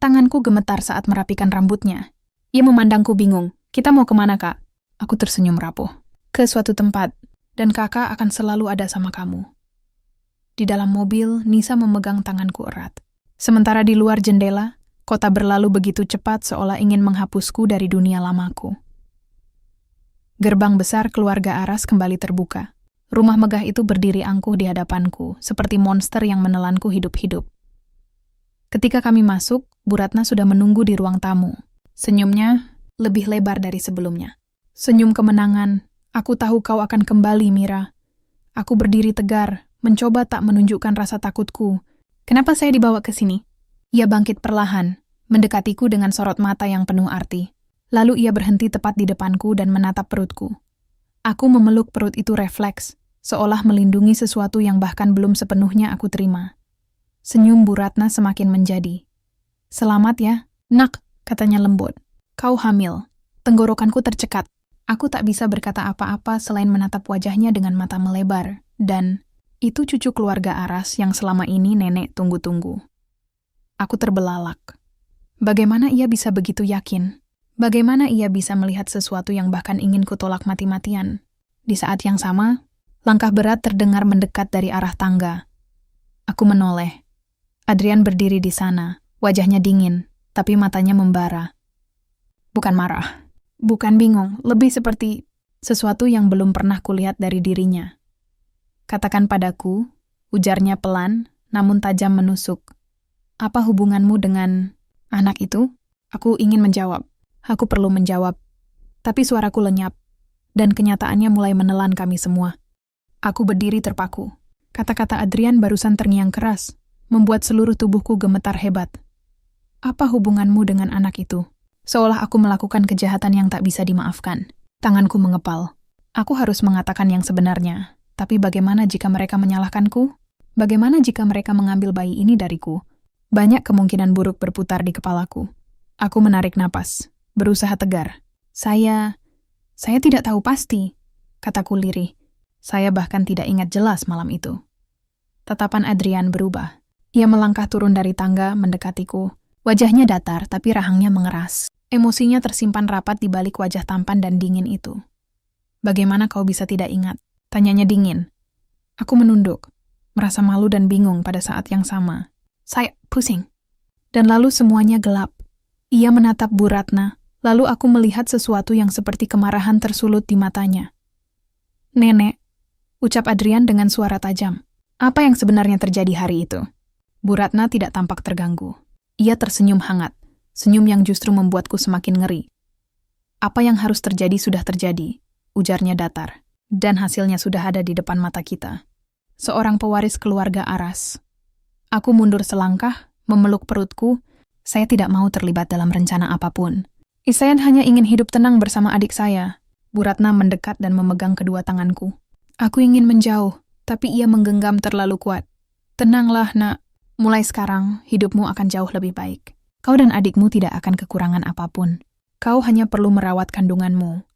Tanganku gemetar saat merapikan rambutnya. Ia memandangku bingung. Kita mau kemana, Kak? Aku tersenyum rapuh. Ke suatu tempat, dan kakak akan selalu ada sama kamu. Di dalam mobil, Nisa memegang tanganku erat. Sementara di luar jendela, kota berlalu begitu cepat seolah ingin menghapusku dari dunia lamaku. Gerbang besar keluarga Aras kembali terbuka. Rumah megah itu berdiri angkuh di hadapanku, seperti monster yang menelanku hidup-hidup. Ketika kami masuk, Bu Ratna sudah menunggu di ruang tamu. Senyumnya lebih lebar dari sebelumnya. Senyum kemenangan. Aku tahu kau akan kembali, Mira. Aku berdiri tegar, mencoba tak menunjukkan rasa takutku. Kenapa saya dibawa ke sini? Ia bangkit perlahan, mendekatiku dengan sorot mata yang penuh arti. Lalu ia berhenti tepat di depanku dan menatap perutku. Aku memeluk perut itu refleks, seolah melindungi sesuatu yang bahkan belum sepenuhnya aku terima. Senyum Bu Ratna semakin menjadi. Selamat ya, nak, katanya lembut. Kau hamil. Tenggorokanku tercekat. Aku tak bisa berkata apa-apa selain menatap wajahnya dengan mata melebar. Dan itu cucu keluarga Aras yang selama ini nenek tunggu-tunggu. Aku terbelalak. Bagaimana ia bisa begitu yakin? Bagaimana ia bisa melihat sesuatu yang bahkan ingin kutolak mati-matian? Di saat yang sama, langkah berat terdengar mendekat dari arah tangga. Aku menoleh. Adrian berdiri di sana, wajahnya dingin, tapi matanya membara. Bukan marah, bukan bingung, lebih seperti sesuatu yang belum pernah kulihat dari dirinya. Katakan padaku, ujarnya pelan, namun tajam menusuk. Apa hubunganmu dengan anak itu? Aku ingin menjawab. Aku perlu menjawab. Tapi suaraku lenyap, dan kenyataannya mulai menelan kami semua. Aku berdiri terpaku. Kata-kata Adrian barusan terngiang keras, membuat seluruh tubuhku gemetar hebat. Apa hubunganmu dengan anak itu? Seolah aku melakukan kejahatan yang tak bisa dimaafkan. Tanganku mengepal. Aku harus mengatakan yang sebenarnya. Tapi bagaimana jika mereka menyalahkanku? Bagaimana jika mereka mengambil bayi ini dariku? Banyak kemungkinan buruk berputar di kepalaku. Aku menarik napas, berusaha tegar. Saya tidak tahu pasti, kataku lirih. Saya bahkan tidak ingat jelas malam itu. Tatapan Adrian berubah. Ia melangkah turun dari tangga mendekatiku. Wajahnya datar, tapi rahangnya mengeras. Emosinya tersimpan rapat di balik wajah tampan dan dingin itu. Bagaimana kau bisa tidak ingat? Tanyanya dingin. Aku menunduk, merasa malu dan bingung pada saat yang sama. Saya pusing. Dan lalu semuanya gelap. Ia menatap Bu Ratna, lalu aku melihat sesuatu yang seperti kemarahan tersulut di matanya. Nenek, ucap Adrian dengan suara tajam. Apa yang sebenarnya terjadi hari itu? Bu Ratna tidak tampak terganggu. Ia tersenyum hangat, senyum yang justru membuatku semakin ngeri. Apa yang harus terjadi sudah terjadi, ujarnya datar. Dan hasilnya sudah ada di depan mata kita. Seorang pewaris keluarga Aras. Aku mundur selangkah, memeluk perutku. Saya tidak mau terlibat dalam rencana apapun. Isayan hanya ingin hidup tenang bersama adik saya. Bu Ratna mendekat dan memegang kedua tanganku. Aku ingin menjauh, tapi ia menggenggam terlalu kuat. Tenanglah, nak. Mulai sekarang, hidupmu akan jauh lebih baik. Kau dan adikmu tidak akan kekurangan apapun. Kau hanya perlu merawat kandunganmu.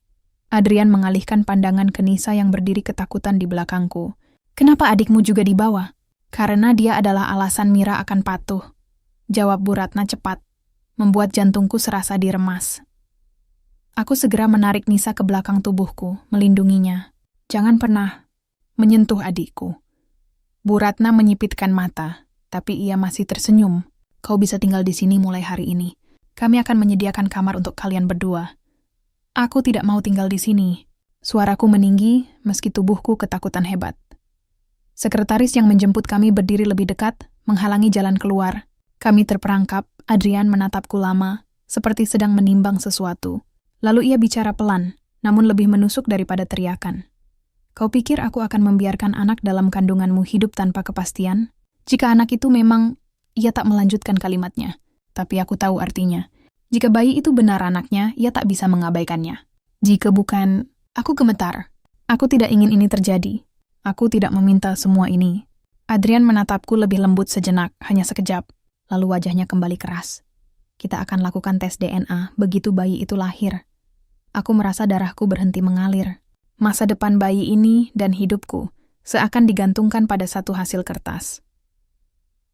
Adrian mengalihkan pandangan ke Nisa yang berdiri ketakutan di belakangku. Kenapa adikmu juga dibawa? Karena dia adalah alasan Mira akan patuh. Jawab Bu Ratna cepat, membuat jantungku serasa diremas. Aku segera menarik Nisa ke belakang tubuhku, melindunginya. Jangan pernah menyentuh adikku. Bu Ratna menyipitkan mata, tapi ia masih tersenyum. Kau bisa tinggal di sini mulai hari ini. Kami akan menyediakan kamar untuk kalian berdua. Aku tidak mau tinggal di sini. Suaraku meninggi meski tubuhku ketakutan hebat. Sekretaris yang menjemput kami berdiri lebih dekat, menghalangi jalan keluar. Kami terperangkap, Adrian menatapku lama, seperti sedang menimbang sesuatu. Lalu ia bicara pelan, namun lebih menusuk daripada teriakan. Kau pikir aku akan membiarkan anak dalam kandunganmu hidup tanpa kepastian? Jika anak itu memang, ia tak melanjutkan kalimatnya. Tapi aku tahu artinya. Jika bayi itu benar anaknya, ia tak bisa mengabaikannya. Jika bukan, aku gemetar. Aku tidak ingin ini terjadi. Aku tidak meminta semua ini. Adrian menatapku lebih lembut sejenak, hanya sekejap. Lalu wajahnya kembali keras. Kita akan lakukan tes DNA begitu bayi itu lahir. Aku merasa darahku berhenti mengalir. Masa depan bayi ini dan hidupku seakan digantungkan pada satu hasil kertas.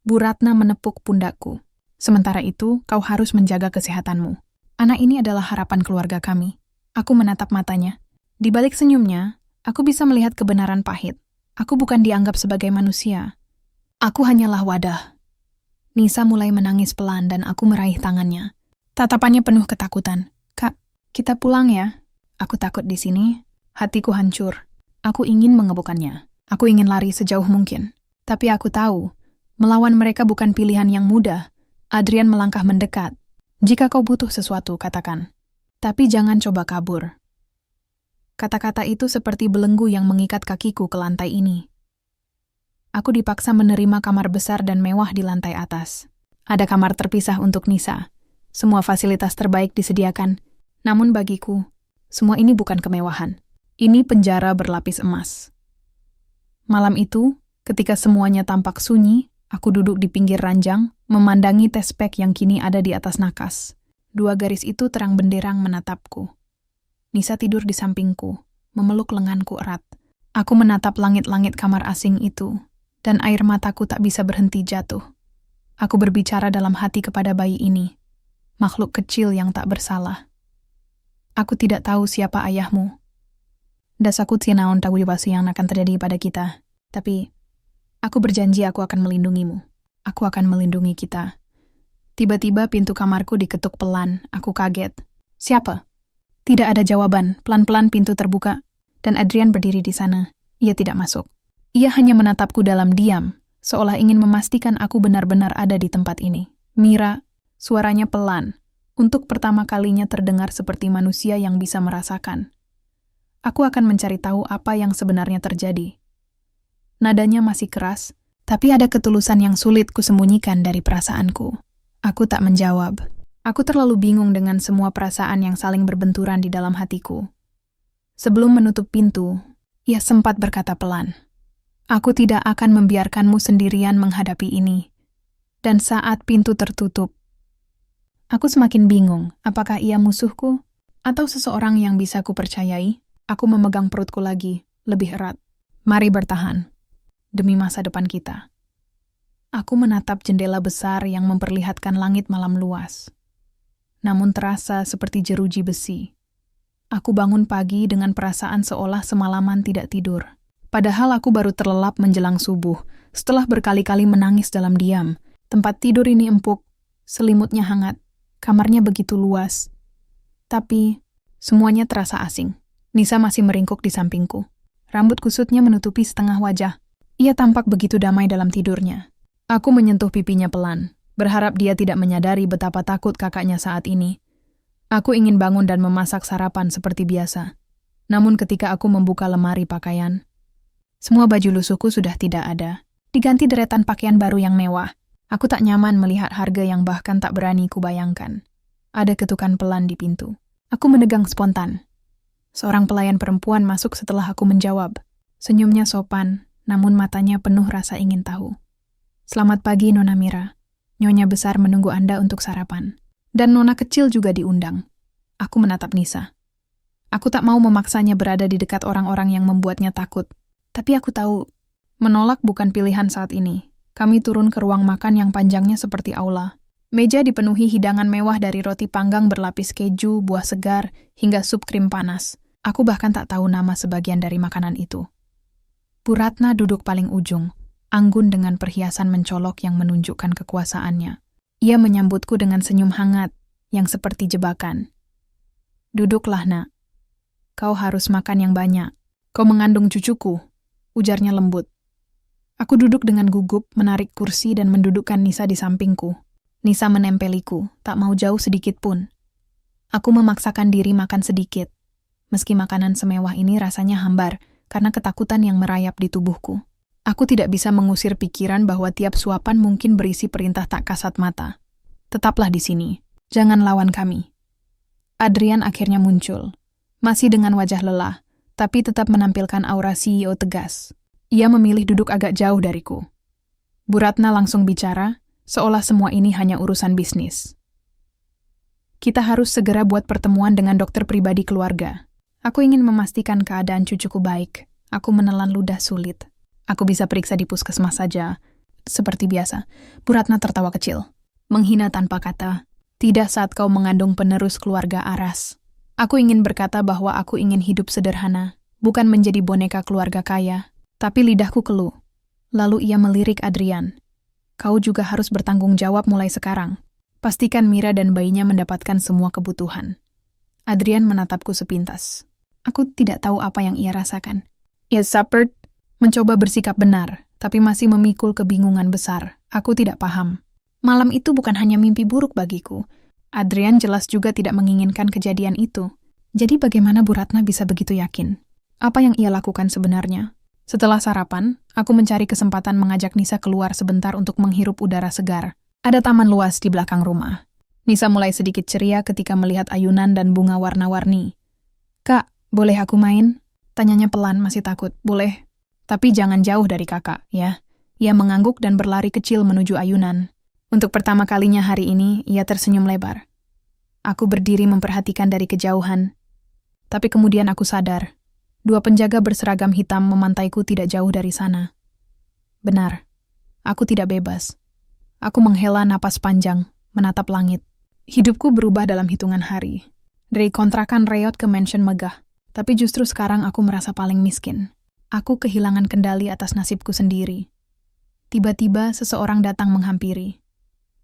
Bu Ratna menepuk pundakku. Sementara itu, kau harus menjaga kesehatanmu. Anak ini adalah harapan keluarga kami. Aku menatap matanya. Di balik senyumnya, aku bisa melihat kebenaran pahit. Aku bukan dianggap sebagai manusia. Aku hanyalah wadah. Nisa mulai menangis pelan dan aku meraih tangannya. Tatapannya penuh ketakutan. Kak, kita pulang ya. Aku takut di sini. Hatiku hancur. Aku ingin mengebukkannya. Aku ingin lari sejauh mungkin. Tapi aku tahu, melawan mereka bukan pilihan yang mudah. Adrian melangkah mendekat. Jika kau butuh sesuatu, katakan. Tapi jangan coba kabur. Kata-kata itu seperti belenggu yang mengikat kakiku ke lantai ini. Aku dipaksa menerima kamar besar dan mewah di lantai atas. Ada kamar terpisah untuk Nisa. Semua fasilitas terbaik disediakan. Namun bagiku, semua ini bukan kemewahan. Ini penjara berlapis emas. Malam itu, ketika semuanya tampak sunyi, aku duduk di pinggir ranjang, memandangi tespek yang kini ada di atas nakas. 2 garis itu terang benderang menatapku. Nisa tidur di sampingku, memeluk lenganku erat. Aku menatap langit-langit kamar asing itu, dan air mataku tak bisa berhenti jatuh. Aku berbicara dalam hati kepada bayi ini, makhluk kecil yang tak bersalah. Aku tidak tahu siapa ayahmu. Dasaku tinaon tahu yang akan terjadi pada kita, tapi aku berjanji aku akan melindungimu. Aku akan melindungi kita. Tiba-tiba pintu kamarku diketuk pelan. Aku kaget. Siapa? Tidak ada jawaban. Pelan-pelan pintu terbuka. Dan Adrian berdiri di sana. Ia tidak masuk. Ia hanya menatapku dalam diam, seolah ingin memastikan aku benar-benar ada di tempat ini. Mira, suaranya pelan. Untuk pertama kalinya terdengar seperti manusia yang bisa merasakan. Aku akan mencari tahu apa yang sebenarnya terjadi. Nadanya masih keras, tapi ada ketulusan yang sulit kusembunyikan dari perasaanku. Aku tak menjawab. Aku terlalu bingung dengan semua perasaan yang saling berbenturan di dalam hatiku. Sebelum menutup pintu, ia sempat berkata pelan, "Aku tidak akan membiarkanmu sendirian menghadapi ini." Dan saat pintu tertutup, aku semakin bingung apakah ia musuhku atau seseorang yang bisa kupercayai. Aku memegang perutku lagi, lebih erat. Mari bertahan. Demi masa depan kita. Aku menatap jendela besar yang memperlihatkan langit malam luas. Namun terasa seperti jeruji besi. Aku bangun pagi dengan perasaan seolah semalaman tidak tidur. Padahal aku baru terlelap menjelang subuh, setelah berkali-kali menangis dalam diam. Tempat tidur ini empuk, selimutnya hangat, kamarnya begitu luas. Tapi, semuanya terasa asing. Nisa masih meringkuk di sampingku. Rambut kusutnya menutupi setengah wajah. Ia tampak begitu damai dalam tidurnya. Aku menyentuh pipinya pelan, berharap dia tidak menyadari betapa takut kakaknya saat ini. Aku ingin bangun dan memasak sarapan seperti biasa. Namun ketika aku membuka lemari pakaian, semua baju lusuhku sudah tidak ada. Diganti deretan pakaian baru yang mewah. Aku tak nyaman melihat harga yang bahkan tak berani kubayangkan. Ada ketukan pelan di pintu. Aku menegang spontan. Seorang pelayan perempuan masuk setelah aku menjawab. Senyumnya sopan, namun matanya penuh rasa ingin tahu. "Selamat pagi, Nona Mira. Nyonya besar menunggu Anda untuk sarapan." Dan Nona kecil juga diundang. Aku menatap Nisa. Aku tak mau memaksanya berada di dekat orang-orang yang membuatnya takut. Tapi aku tahu, menolak bukan pilihan saat ini. Kami turun ke ruang makan yang panjangnya seperti aula. Meja dipenuhi hidangan mewah dari roti panggang berlapis keju, buah segar, hingga sup krim panas. Aku bahkan tak tahu nama sebagian dari makanan itu. Bu Ratna duduk paling ujung, anggun dengan perhiasan mencolok yang menunjukkan kekuasaannya. Ia menyambutku dengan senyum hangat, yang seperti jebakan. "Duduklah, Nak. Kau harus makan yang banyak. Kau mengandung cucuku," ujarnya lembut. Aku duduk dengan gugup, menarik kursi dan mendudukkan Nisa di sampingku. Nisa menempeliku, tak mau jauh sedikit pun. Aku memaksakan diri makan sedikit. Meski makanan semewah ini rasanya hambar, karena ketakutan yang merayap di tubuhku. Aku tidak bisa mengusir pikiran bahwa tiap suapan mungkin berisi perintah tak kasat mata. "Tetaplah di sini. Jangan lawan kami." Adrian akhirnya muncul. Masih dengan wajah lelah, tapi tetap menampilkan aura CEO tegas. Ia memilih duduk agak jauh dariku. Bu Ratna langsung bicara, seolah semua ini hanya urusan bisnis. "Kita harus segera buat pertemuan dengan dokter pribadi keluarga. Aku ingin memastikan keadaan cucuku baik." Aku menelan ludah sulit. "Aku bisa periksa di puskesmas saja." Seperti biasa, Bu Ratna tertawa kecil. Menghina tanpa kata. "Tidak saat kau mengandung penerus keluarga Aras. Aku ingin berkata bahwa aku ingin hidup sederhana, bukan menjadi boneka keluarga kaya." Tapi lidahku keluh. Lalu ia melirik Adrian. "Kau juga harus bertanggung jawab mulai sekarang. Pastikan Mira dan bayinya mendapatkan semua kebutuhan." Adrian menatapku sepintas. Aku tidak tahu apa yang ia rasakan. Ia sapert, mencoba bersikap benar, tapi masih memikul kebingungan besar. Aku tidak paham. Malam itu bukan hanya mimpi buruk bagiku. Adrian jelas juga tidak menginginkan kejadian itu. Jadi bagaimana Bu Ratna bisa begitu yakin? Apa yang ia lakukan sebenarnya? Setelah sarapan, aku mencari kesempatan mengajak Nisa keluar sebentar untuk menghirup udara segar. Ada taman luas di belakang rumah. Nisa mulai sedikit ceria ketika melihat ayunan dan bunga warna-warni. "Kak, boleh aku main?" Tanyanya pelan, masih takut. "Boleh. Tapi jangan jauh dari kakak, ya." Ia mengangguk dan berlari kecil menuju ayunan. Untuk pertama kalinya hari ini, ia tersenyum lebar. Aku berdiri memperhatikan dari kejauhan. Tapi kemudian aku sadar. 2 penjaga berseragam hitam memantaiku tidak jauh dari sana. Benar, aku tidak bebas. Aku menghela napas panjang, menatap langit. Hidupku berubah dalam hitungan hari. Dari kontrakan reot ke mansion megah. Tapi justru sekarang aku merasa paling miskin. Aku kehilangan kendali atas nasibku sendiri. Tiba-tiba seseorang datang menghampiri.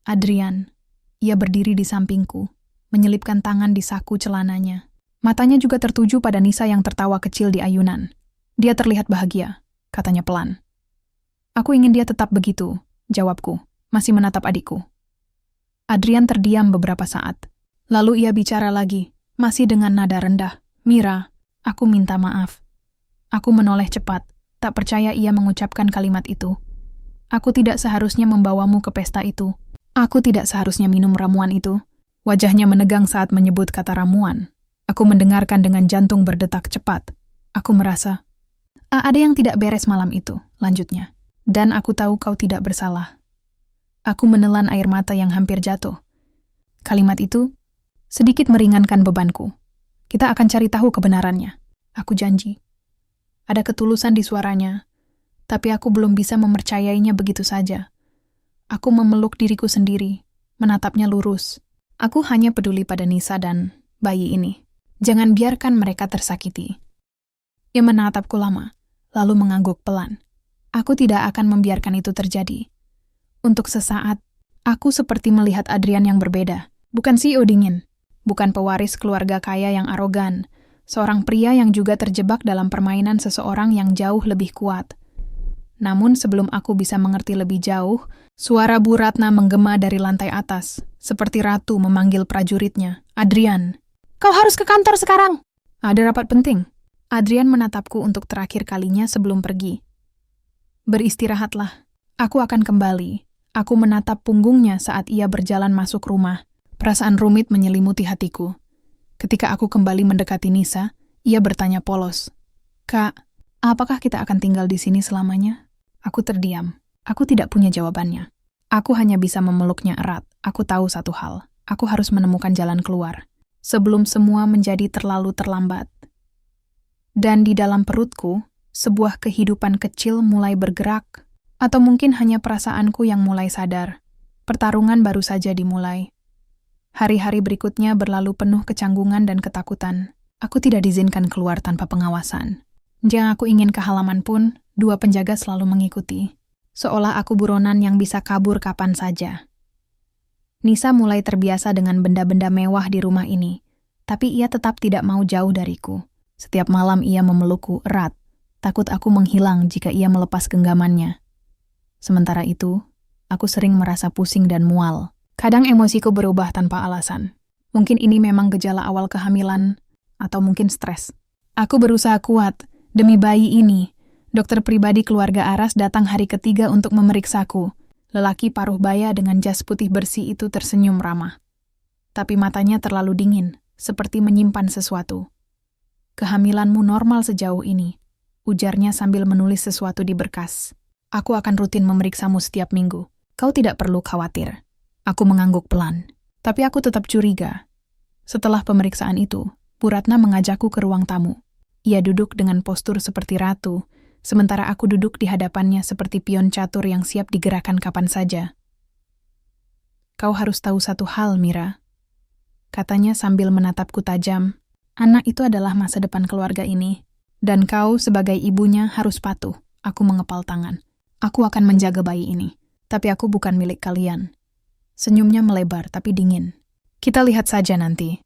Adrian. Ia berdiri di sampingku, menyelipkan tangan di saku celananya. Matanya juga tertuju pada Nisa yang tertawa kecil di ayunan. "Dia terlihat bahagia," katanya pelan. "Aku ingin dia tetap begitu," jawabku, masih menatap adikku. Adrian terdiam beberapa saat. Lalu ia bicara lagi, masih dengan nada rendah. "Mira, aku minta maaf." Aku menoleh cepat, tak percaya ia mengucapkan kalimat itu. "Aku tidak seharusnya membawamu ke pesta itu. Aku tidak seharusnya minum ramuan itu." Wajahnya menegang saat menyebut kata ramuan. Aku mendengarkan dengan jantung berdetak cepat. Aku merasa, ada yang tidak beres malam itu, lanjutnya. "Dan aku tahu kau tidak bersalah." Aku menelan air mata yang hampir jatuh. Kalimat itu sedikit meringankan bebanku. "Kita akan cari tahu kebenarannya." Aku janji. Ada ketulusan di suaranya, tapi aku belum bisa mempercayainya begitu saja. Aku memeluk diriku sendiri, menatapnya lurus. Aku hanya peduli pada Nisa dan bayi ini. Jangan biarkan mereka tersakiti. Ia menatapku lama, lalu mengangguk pelan. Aku tidak akan membiarkan itu terjadi. Untuk sesaat, aku seperti melihat Adrian yang berbeda. Bukan CEO dingin, bukan pewaris keluarga kaya yang arogan, seorang pria yang juga terjebak dalam permainan seseorang yang jauh lebih kuat. Namun sebelum aku bisa mengerti lebih jauh, suara Bu Ratna menggema dari lantai atas, seperti ratu memanggil prajuritnya. Adrian, kau harus ke kantor sekarang. Ada rapat penting. Adrian menatapku untuk terakhir kalinya sebelum pergi. Beristirahatlah. Aku akan kembali. Aku menatap punggungnya saat ia berjalan masuk rumah. Perasaan rumit menyelimuti hatiku. Ketika aku kembali mendekati Nisa, ia bertanya polos. Kak, apakah kita akan tinggal di sini selamanya? Aku terdiam. Aku tidak punya jawabannya. Aku hanya bisa memeluknya erat. Aku tahu satu hal. Aku harus menemukan jalan keluar. Sebelum semua menjadi terlalu terlambat. Dan di dalam perutku, sebuah kehidupan kecil mulai bergerak, atau mungkin hanya perasaanku yang mulai sadar. Pertarungan baru saja dimulai. Hari-hari berikutnya berlalu penuh kecanggungan dan ketakutan. Aku tidak diizinkan keluar tanpa pengawasan. Jika aku ingin ke halaman pun, 2 penjaga selalu mengikuti. Seolah aku buronan yang bisa kabur kapan saja. Nisa mulai terbiasa dengan benda-benda mewah di rumah ini, tapi ia tetap tidak mau jauh dariku. Setiap malam ia memelukku erat, takut aku menghilang jika ia melepas genggamannya. Sementara itu, aku sering merasa pusing dan mual. Kadang emosiku berubah tanpa alasan. Mungkin ini memang gejala awal kehamilan, atau mungkin stres. Aku berusaha kuat, demi bayi ini. Dokter pribadi keluarga Aras datang hari ketiga untuk memeriksaku. Lelaki paruh baya dengan jas putih bersih itu tersenyum ramah. Tapi matanya terlalu dingin, seperti menyimpan sesuatu. Kehamilanmu normal sejauh ini, ujarnya sambil menulis sesuatu di berkas. Aku akan rutin memeriksamu setiap minggu. Kau tidak perlu khawatir. Aku mengangguk pelan, tapi aku tetap curiga. Setelah pemeriksaan itu, Bu Ratna mengajakku ke ruang tamu. Ia duduk dengan postur seperti ratu, sementara aku duduk di hadapannya seperti pion catur yang siap digerakkan kapan saja. Kau harus tahu satu hal, Mira. Katanya sambil menatapku tajam. Anak itu adalah masa depan keluarga ini. Dan kau sebagai ibunya harus patuh. Aku mengepal tangan. Aku akan menjaga bayi ini. Tapi aku bukan milik kalian. Senyumnya melebar tapi dingin. Kita lihat saja nanti.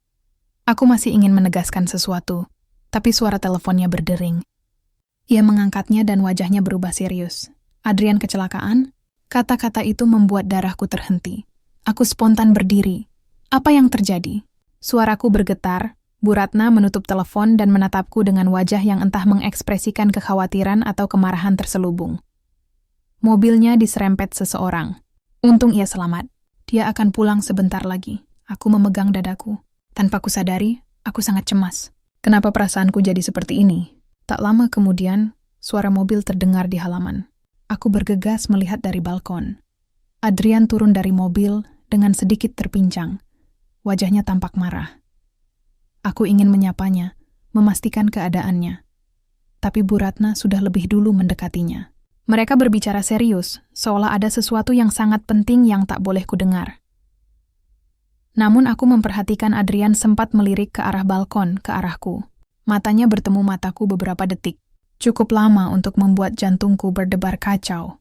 Aku masih ingin menegaskan sesuatu. Tapi suara teleponnya berdering. Ia mengangkatnya dan wajahnya berubah serius. Adrian kecelakaan? Kata-kata itu membuat darahku terhenti. Aku spontan berdiri. Apa yang terjadi? Suaraku bergetar. Bu Ratna menutup telepon dan menatapku dengan wajah yang entah mengekspresikan kekhawatiran atau kemarahan terselubung. Mobilnya diserempet seseorang. Untung ia selamat. Dia akan pulang sebentar lagi. Aku memegang dadaku. Tanpa kusadari, aku sangat cemas. Kenapa perasaanku jadi seperti ini? Tak lama kemudian, suara mobil terdengar di halaman. Aku bergegas melihat dari balkon. Adrian turun dari mobil dengan sedikit terpincang. Wajahnya tampak marah. Aku ingin menyapanya, memastikan keadaannya. Tapi Bu Ratna sudah lebih dulu mendekatinya. Mereka berbicara serius, seolah ada sesuatu yang sangat penting yang tak boleh kudengar. Namun aku memperhatikan Adrian sempat melirik ke arah balkon, ke arahku. Matanya bertemu mataku beberapa detik. Cukup lama untuk membuat jantungku berdebar kacau.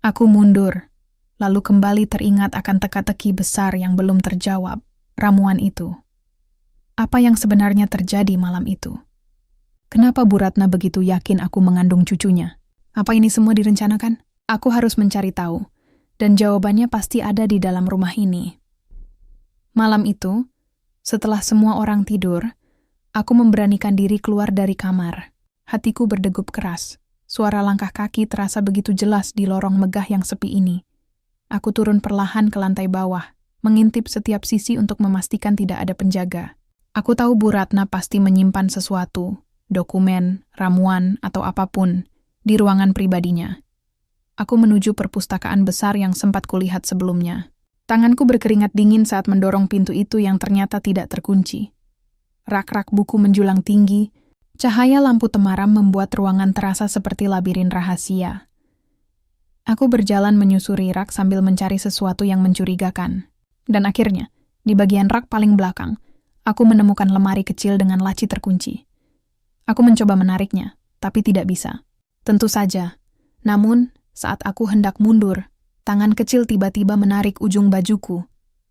Aku mundur, lalu kembali teringat akan teka-teki besar yang belum terjawab. Ramuan itu. Apa yang sebenarnya terjadi malam itu? Kenapa Bu Ratna begitu yakin aku mengandung cucunya? Apa ini semua direncanakan? Aku harus mencari tahu, dan jawabannya pasti ada di dalam rumah ini. Malam itu, setelah semua orang tidur, aku memberanikan diri keluar dari kamar. Hatiku berdegup keras. Suara langkah kaki terasa begitu jelas di lorong megah yang sepi ini. Aku turun perlahan ke lantai bawah, mengintip setiap sisi untuk memastikan tidak ada penjaga. Aku tahu Bu Ratna pasti menyimpan sesuatu, dokumen, ramuan, atau apapun, di ruangan pribadinya. Aku menuju perpustakaan besar yang sempat kulihat sebelumnya. Tanganku berkeringat dingin saat mendorong pintu itu yang ternyata tidak terkunci. Rak-rak buku menjulang tinggi, cahaya lampu temaram membuat ruangan terasa seperti labirin rahasia. Aku berjalan menyusuri rak sambil mencari sesuatu yang mencurigakan. Dan akhirnya, di bagian rak paling belakang, Aku menemukan lemari kecil dengan laci terkunci. Aku mencoba menariknya, tapi tidak bisa. Tentu saja. Namun, saat aku hendak mundur, tangan kecil tiba-tiba menarik ujung bajuku.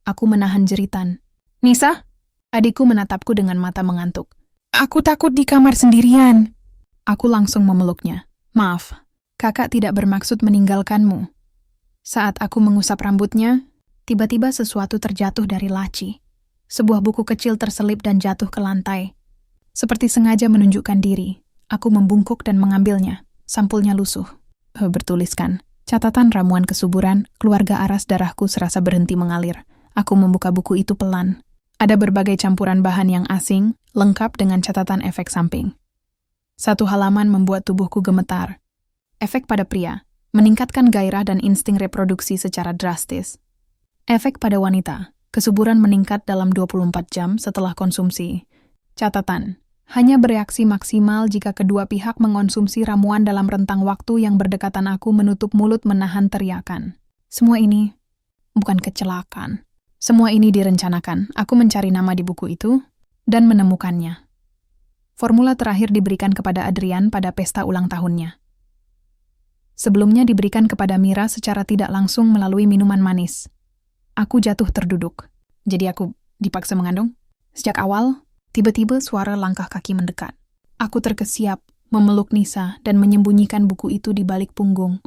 Aku menahan jeritan. "Nisa?" Adikku menatapku dengan mata mengantuk. "Aku takut di kamar sendirian." Aku langsung memeluknya. "Maaf, kakak tidak bermaksud meninggalkanmu." Saat aku mengusap rambutnya, tiba-tiba sesuatu terjatuh dari laci. Sebuah buku kecil terselip dan jatuh ke lantai. Seperti sengaja menunjukkan diri, aku membungkuk dan mengambilnya. Sampulnya lusuh. Bertuliskan, catatan ramuan kesuburan, keluarga aras darahku serasa berhenti mengalir. Aku membuka buku itu pelan. Ada berbagai campuran bahan yang asing, lengkap dengan catatan efek samping. Satu halaman membuat tubuhku gemetar. Efek pada pria, meningkatkan gairah dan insting reproduksi secara drastis. Efek pada wanita, kesuburan meningkat dalam 24 jam setelah konsumsi. Catatan, hanya bereaksi maksimal jika kedua pihak mengonsumsi ramuan dalam rentang waktu yang berdekatan. Aku menutup mulut menahan teriakan. Semua ini bukan kecelakaan. Semua ini direncanakan. Aku mencari nama di buku itu dan menemukannya. Formula terakhir diberikan kepada Adrian pada pesta ulang tahunnya. Sebelumnya diberikan kepada Mira secara tidak langsung melalui minuman manis. Aku jatuh terduduk. Jadi aku dipaksa mengandung. Sejak awal, tiba-tiba suara langkah kaki mendekat. Aku terkesiap, memeluk Nisa dan menyembunyikan buku itu di balik punggung.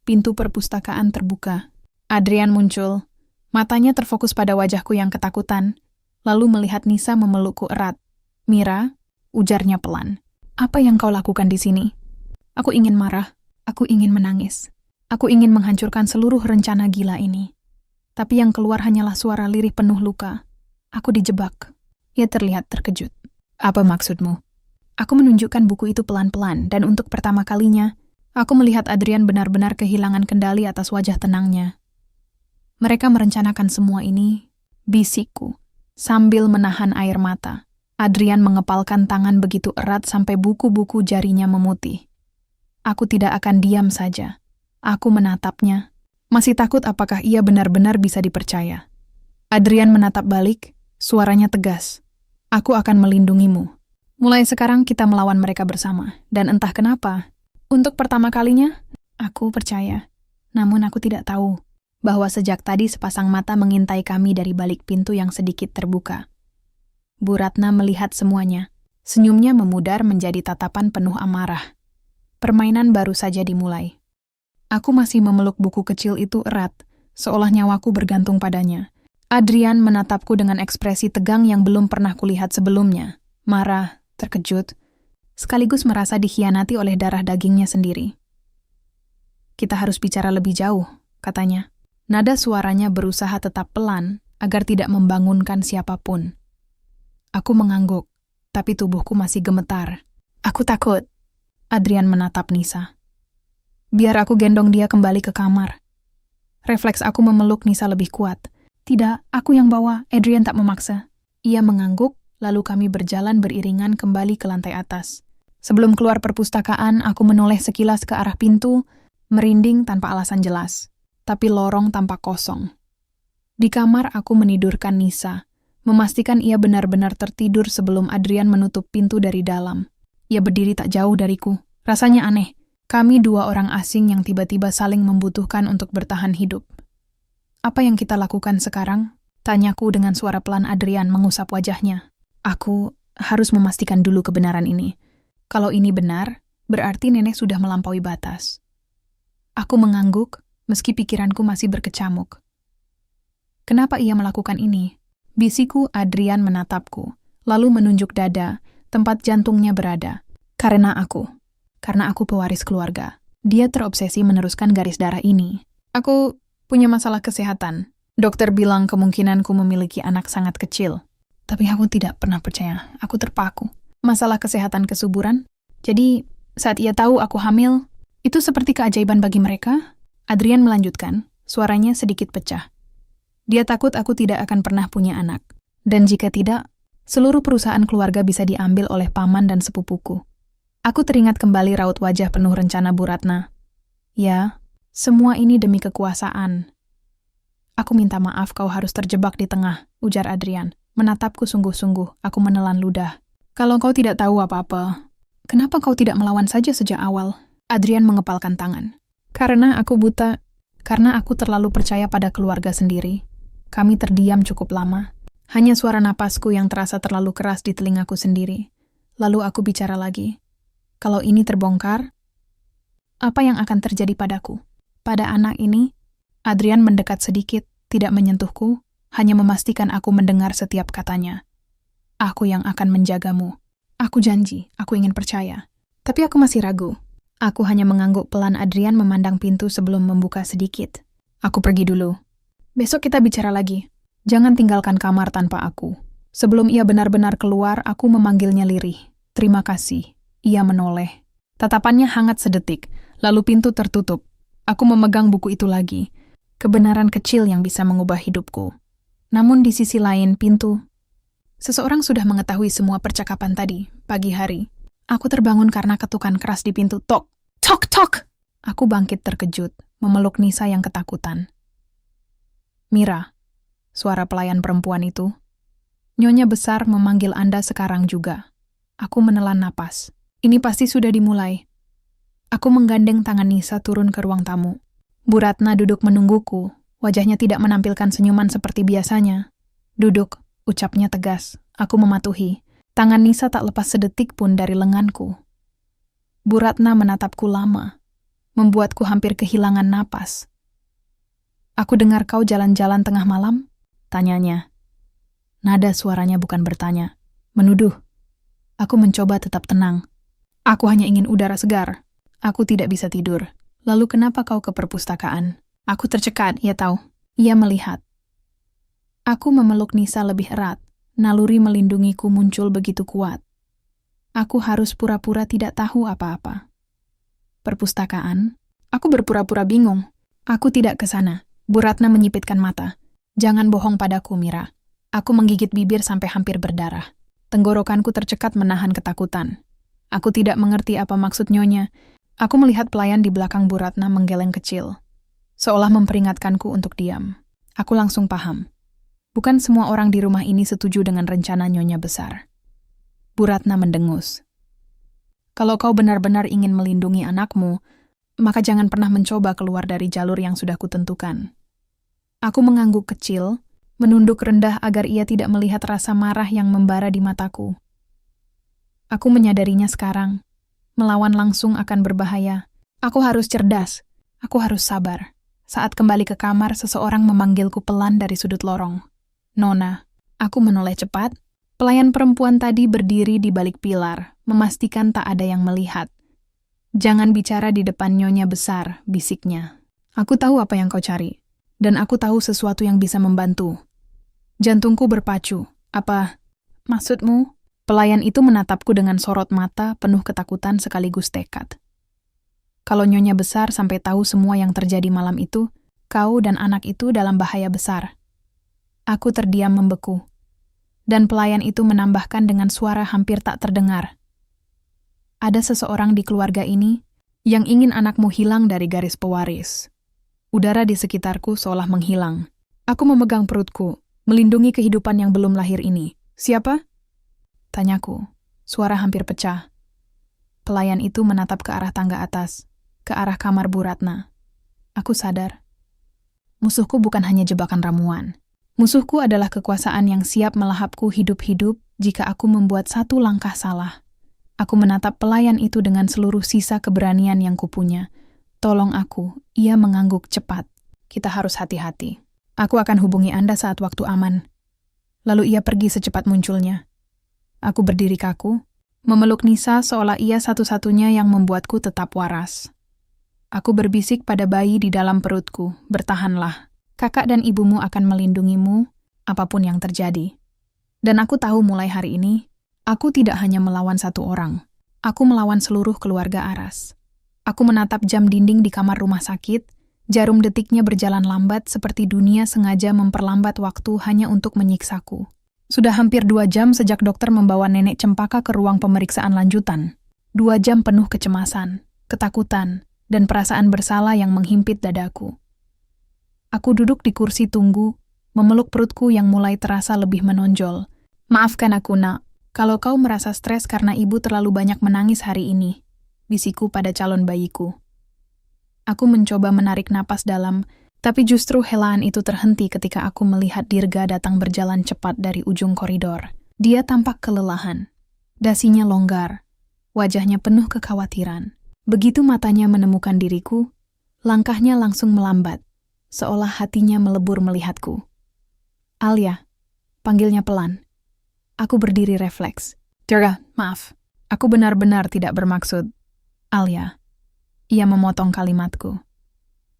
Pintu perpustakaan terbuka. Adrian muncul. Matanya terfokus pada wajahku yang ketakutan, lalu melihat Nisa memelukku erat. "Mira," ujarnya pelan. "Apa yang kau lakukan di sini?" Aku ingin marah. Aku ingin menangis. Aku ingin menghancurkan seluruh rencana gila ini. Tapi yang keluar hanyalah suara lirih penuh luka. Aku dijebak. Ia terlihat terkejut. "Apa maksudmu?" Aku menunjukkan buku itu pelan-pelan, dan untuk pertama kalinya, aku melihat Adrian benar-benar kehilangan kendali atas wajah tenangnya. "Mereka merencanakan semua ini," bisikku, sambil menahan air mata. Adrian mengepalkan tangan begitu erat sampai buku-buku jarinya memutih. Aku tidak akan diam saja. Aku menatapnya. Masih takut apakah ia benar-benar bisa dipercaya. Adrian menatap balik, suaranya tegas. "Aku akan melindungimu. Mulai sekarang kita melawan mereka bersama. Dan entah kenapa, untuk pertama kalinya, aku percaya. Namun aku tidak tahu bahwa sejak tadi sepasang mata mengintai kami dari balik pintu yang sedikit terbuka." Bu Ratna melihat semuanya. Senyumnya memudar menjadi tatapan penuh amarah. Permainan baru saja dimulai. Aku masih memeluk buku kecil itu erat, seolah nyawaku bergantung padanya. Adrian menatapku dengan ekspresi tegang yang belum pernah kulihat sebelumnya. Marah, terkejut, sekaligus merasa dikhianati oleh darah dagingnya sendiri. "Kita harus bicara lebih jauh," katanya. Nada suaranya berusaha tetap pelan agar tidak membangunkan siapapun. Aku mengangguk, tapi tubuhku masih gemetar. "Aku takut." Adrian menatap Nisa. "Biar aku gendong dia kembali ke kamar." Refleks aku memeluk Nisa lebih kuat. "Tidak, aku yang bawa." Adrian tak memaksa. Ia mengangguk, lalu kami berjalan beriringan kembali ke lantai atas. Sebelum keluar perpustakaan, aku menoleh sekilas ke arah pintu, merinding tanpa alasan jelas. Tapi lorong tampak kosong. Di kamar aku menidurkan Nisa, memastikan ia benar-benar tertidur sebelum Adrian menutup pintu dari dalam. Ia berdiri tak jauh dariku. Rasanya aneh. Kami dua orang asing yang tiba-tiba saling membutuhkan untuk bertahan hidup. "Apa yang kita lakukan sekarang?" tanyaku dengan suara pelan. Adrian mengusap wajahnya. "Aku harus memastikan dulu kebenaran ini. Kalau ini benar, berarti nenek sudah melampaui batas." Aku mengangguk, meski pikiranku masih berkecamuk. "Kenapa ia melakukan ini?" Bisiku. Adrian menatapku, lalu menunjuk dada, tempat jantungnya berada. Karena aku pewaris keluarga. Dia terobsesi meneruskan garis darah ini. Aku punya masalah kesehatan. Dokter bilang kemungkinanku memiliki anak sangat kecil. Tapi aku tidak pernah percaya. Aku terpaku. Masalah kesehatan kesuburan. Jadi, saat ia tahu aku hamil, itu seperti keajaiban bagi mereka. Adrian melanjutkan, suaranya sedikit pecah. Dia takut aku tidak akan pernah punya anak. Dan jika tidak, seluruh perusahaan keluarga bisa diambil oleh paman dan sepupuku. Aku teringat kembali raut wajah penuh rencana Bu Ratna. "Ya, semua ini demi kekuasaan." "Aku minta maaf kau harus terjebak di tengah," ujar Adrian. Menatapku sungguh-sungguh, aku menelan ludah. Kalau kau tidak tahu apa-apa, kenapa kau tidak melawan saja sejak awal? Adrian mengepalkan tangan. Karena aku buta. Karena aku terlalu percaya pada keluarga sendiri. Kami terdiam cukup lama. Hanya suara napasku yang terasa terlalu keras di telingaku sendiri. Lalu aku bicara lagi. Kalau ini terbongkar, apa yang akan terjadi padaku? Pada anak ini? Adrian mendekat sedikit, tidak menyentuhku, hanya memastikan aku mendengar setiap katanya. Aku yang akan menjagamu. Aku janji, aku ingin percaya. Tapi aku masih ragu. Aku hanya mengangguk pelan. Adrian memandang pintu sebelum membuka sedikit. Aku pergi dulu. Besok kita bicara lagi. Jangan tinggalkan kamar tanpa aku. Sebelum ia benar-benar keluar, aku memanggilnya lirih. Terima kasih. Ia menoleh. Tatapannya hangat sedetik, lalu pintu tertutup. Aku memegang buku itu lagi. Kebenaran kecil yang bisa mengubah hidupku. Namun di sisi lain, pintu. Seseorang sudah mengetahui semua percakapan tadi, pagi hari. Aku terbangun karena ketukan keras di pintu. Tok! Tok! Tok! Aku bangkit terkejut, memeluk Nisa yang ketakutan. Mira, suara pelayan perempuan itu. Nyonya besar memanggil Anda sekarang juga. Aku menelan napas. Ini pasti sudah dimulai. Aku menggandeng tangan Nisa turun ke ruang tamu. Bu Ratna duduk menungguku. Wajahnya tidak menampilkan senyuman seperti biasanya. Duduk, ucapnya tegas. Aku mematuhi. Tangan Nisa tak lepas sedetik pun dari lenganku. Bu Ratna menatapku lama, membuatku hampir kehilangan napas. Aku dengar kau jalan-jalan tengah malam? Tanyanya. Nada suaranya bukan bertanya, menuduh. Aku mencoba tetap tenang. Aku hanya ingin udara segar. Aku tidak bisa tidur. Lalu kenapa kau ke perpustakaan? Aku tercekat, ia tahu. Ia melihat. Aku memeluk Nisa lebih erat. Naluri melindungiku muncul begitu kuat. Aku harus pura-pura tidak tahu apa-apa. Perpustakaan? Aku berpura-pura bingung. Aku tidak ke sana. Bu Ratna menyipitkan mata. Jangan bohong padaku, Mira. Aku menggigit bibir sampai hampir berdarah. Tenggorokanku tercekat menahan ketakutan. Aku tidak mengerti apa maksud nyonya. Aku melihat pelayan di belakang Bu Ratna menggeleng kecil. Seolah memperingatkanku untuk diam. Aku langsung paham. Bukan semua orang di rumah ini setuju dengan rencana nyonya besar. Bu Ratna mendengus. Kalau kau benar-benar ingin melindungi anakmu, maka jangan pernah mencoba keluar dari jalur yang sudah kutentukan. Aku mengangguk kecil, menunduk rendah agar ia tidak melihat rasa marah yang membara di mataku. Aku menyadarinya sekarang. Melawan langsung akan berbahaya. Aku harus cerdas. Aku harus sabar. Saat kembali ke kamar, seseorang memanggilku pelan dari sudut lorong. Nona, aku menoleh cepat. Pelayan perempuan tadi berdiri di balik pilar, memastikan tak ada yang melihat. Jangan bicara di depan nyonya besar, bisiknya. Aku tahu apa yang kau cari, dan aku tahu sesuatu yang bisa membantu. Jantungku berpacu. Apa maksudmu? Pelayan itu menatapku dengan sorot mata penuh ketakutan sekaligus tekad. Kalau nyonya besar sampai tahu semua yang terjadi malam itu, kau dan anak itu dalam bahaya besar. Aku terdiam membeku. Dan pelayan itu menambahkan dengan suara hampir tak terdengar. Ada seseorang di keluarga ini yang ingin anakmu hilang dari garis pewaris. Udara di sekitarku seolah menghilang. Aku memegang perutku, melindungi kehidupan yang belum lahir ini. Siapa? Tanyaku. Suara hampir pecah. Pelayan itu menatap ke arah tangga atas, ke arah kamar Bu Ratna. Aku sadar. Musuhku bukan hanya jebakan ramuan. Musuhku adalah kekuasaan yang siap melahapku hidup-hidup jika aku membuat satu langkah salah. Aku menatap pelayan itu dengan seluruh sisa keberanian yang kupunya. Tolong aku, ia mengangguk cepat. Kita harus hati-hati. Aku akan hubungi Anda saat waktu aman. Lalu ia pergi secepat munculnya. Aku berdiri kaku, memeluk Nisa seolah ia satu-satunya yang membuatku tetap waras. Aku berbisik pada bayi di dalam perutku, bertahanlah. Kakak dan ibumu akan melindungimu, apapun yang terjadi. Dan aku tahu mulai hari ini, aku tidak hanya melawan satu orang. Aku melawan seluruh keluarga Aras. Aku menatap jam dinding di kamar rumah sakit, jarum detiknya berjalan lambat seperti dunia sengaja memperlambat waktu hanya untuk menyiksaku. Sudah hampir 2 jam sejak dokter membawa nenek Cempaka ke ruang pemeriksaan lanjutan. 2 jam penuh kecemasan, ketakutan, dan perasaan bersalah yang menghimpit dadaku. Aku duduk di kursi tunggu, memeluk perutku yang mulai terasa lebih menonjol. Maafkan aku, nak, kalau kau merasa stres karena ibu terlalu banyak menangis hari ini, bisiku pada calon bayiku. Aku mencoba menarik napas dalam, tapi justru helaan itu terhenti ketika aku melihat Dirga datang berjalan cepat dari ujung koridor. Dia tampak kelelahan. Dasinya longgar, wajahnya penuh kekhawatiran. Begitu matanya menemukan diriku, langkahnya langsung melambat, seolah hatinya melebur melihatku. Alia, panggilnya pelan. Aku berdiri refleks. Dirga, maaf. Aku benar-benar tidak bermaksud. Alia. Ia memotong kalimatku.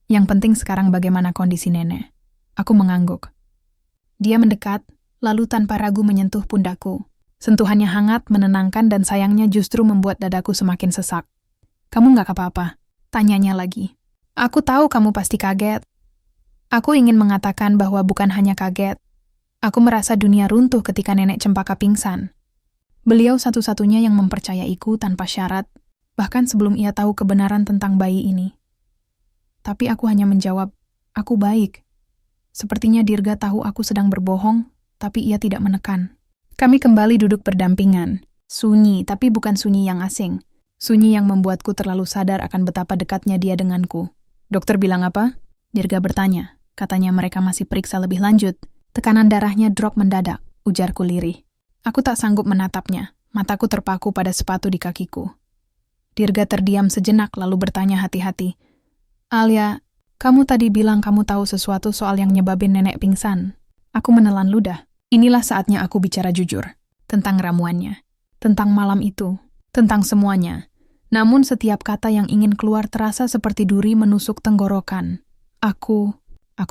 Yang penting sekarang bagaimana kondisi nenek. Aku mengangguk. Dia mendekat, lalu tanpa ragu menyentuh pundakku. Sentuhannya hangat, menenangkan, dan sayangnya justru membuat dadaku semakin sesak. Kamu nggak apa-apa? Tanyanya lagi. Aku tahu kamu pasti kaget. Aku ingin mengatakan bahwa bukan hanya kaget. Aku merasa dunia runtuh ketika nenek Cempaka pingsan. Beliau satu-satunya yang mempercayaiku tanpa syarat, bahkan sebelum ia tahu kebenaran tentang bayi ini. Tapi aku hanya menjawab, aku baik. Sepertinya Dirga tahu aku sedang berbohong, tapi ia tidak menekan. Kami kembali duduk berdampingan. Sunyi, tapi bukan sunyi yang asing. Sunyi yang membuatku terlalu sadar akan betapa dekatnya dia denganku. Dokter bilang apa? Dirga bertanya. Katanya mereka masih periksa lebih lanjut. Tekanan darahnya drop mendadak, ujarku lirih. Aku tak sanggup menatapnya. Mataku terpaku pada sepatu di kakiku. Dirga terdiam sejenak lalu bertanya hati-hati. Alia, kamu tadi bilang kamu tahu sesuatu soal yang nyebabin nenek pingsan. Aku menelan ludah. Inilah saatnya aku bicara jujur. Tentang ramuannya. Tentang malam itu. Tentang semuanya. Namun setiap kata yang ingin keluar terasa seperti duri menusuk tenggorokan. Aku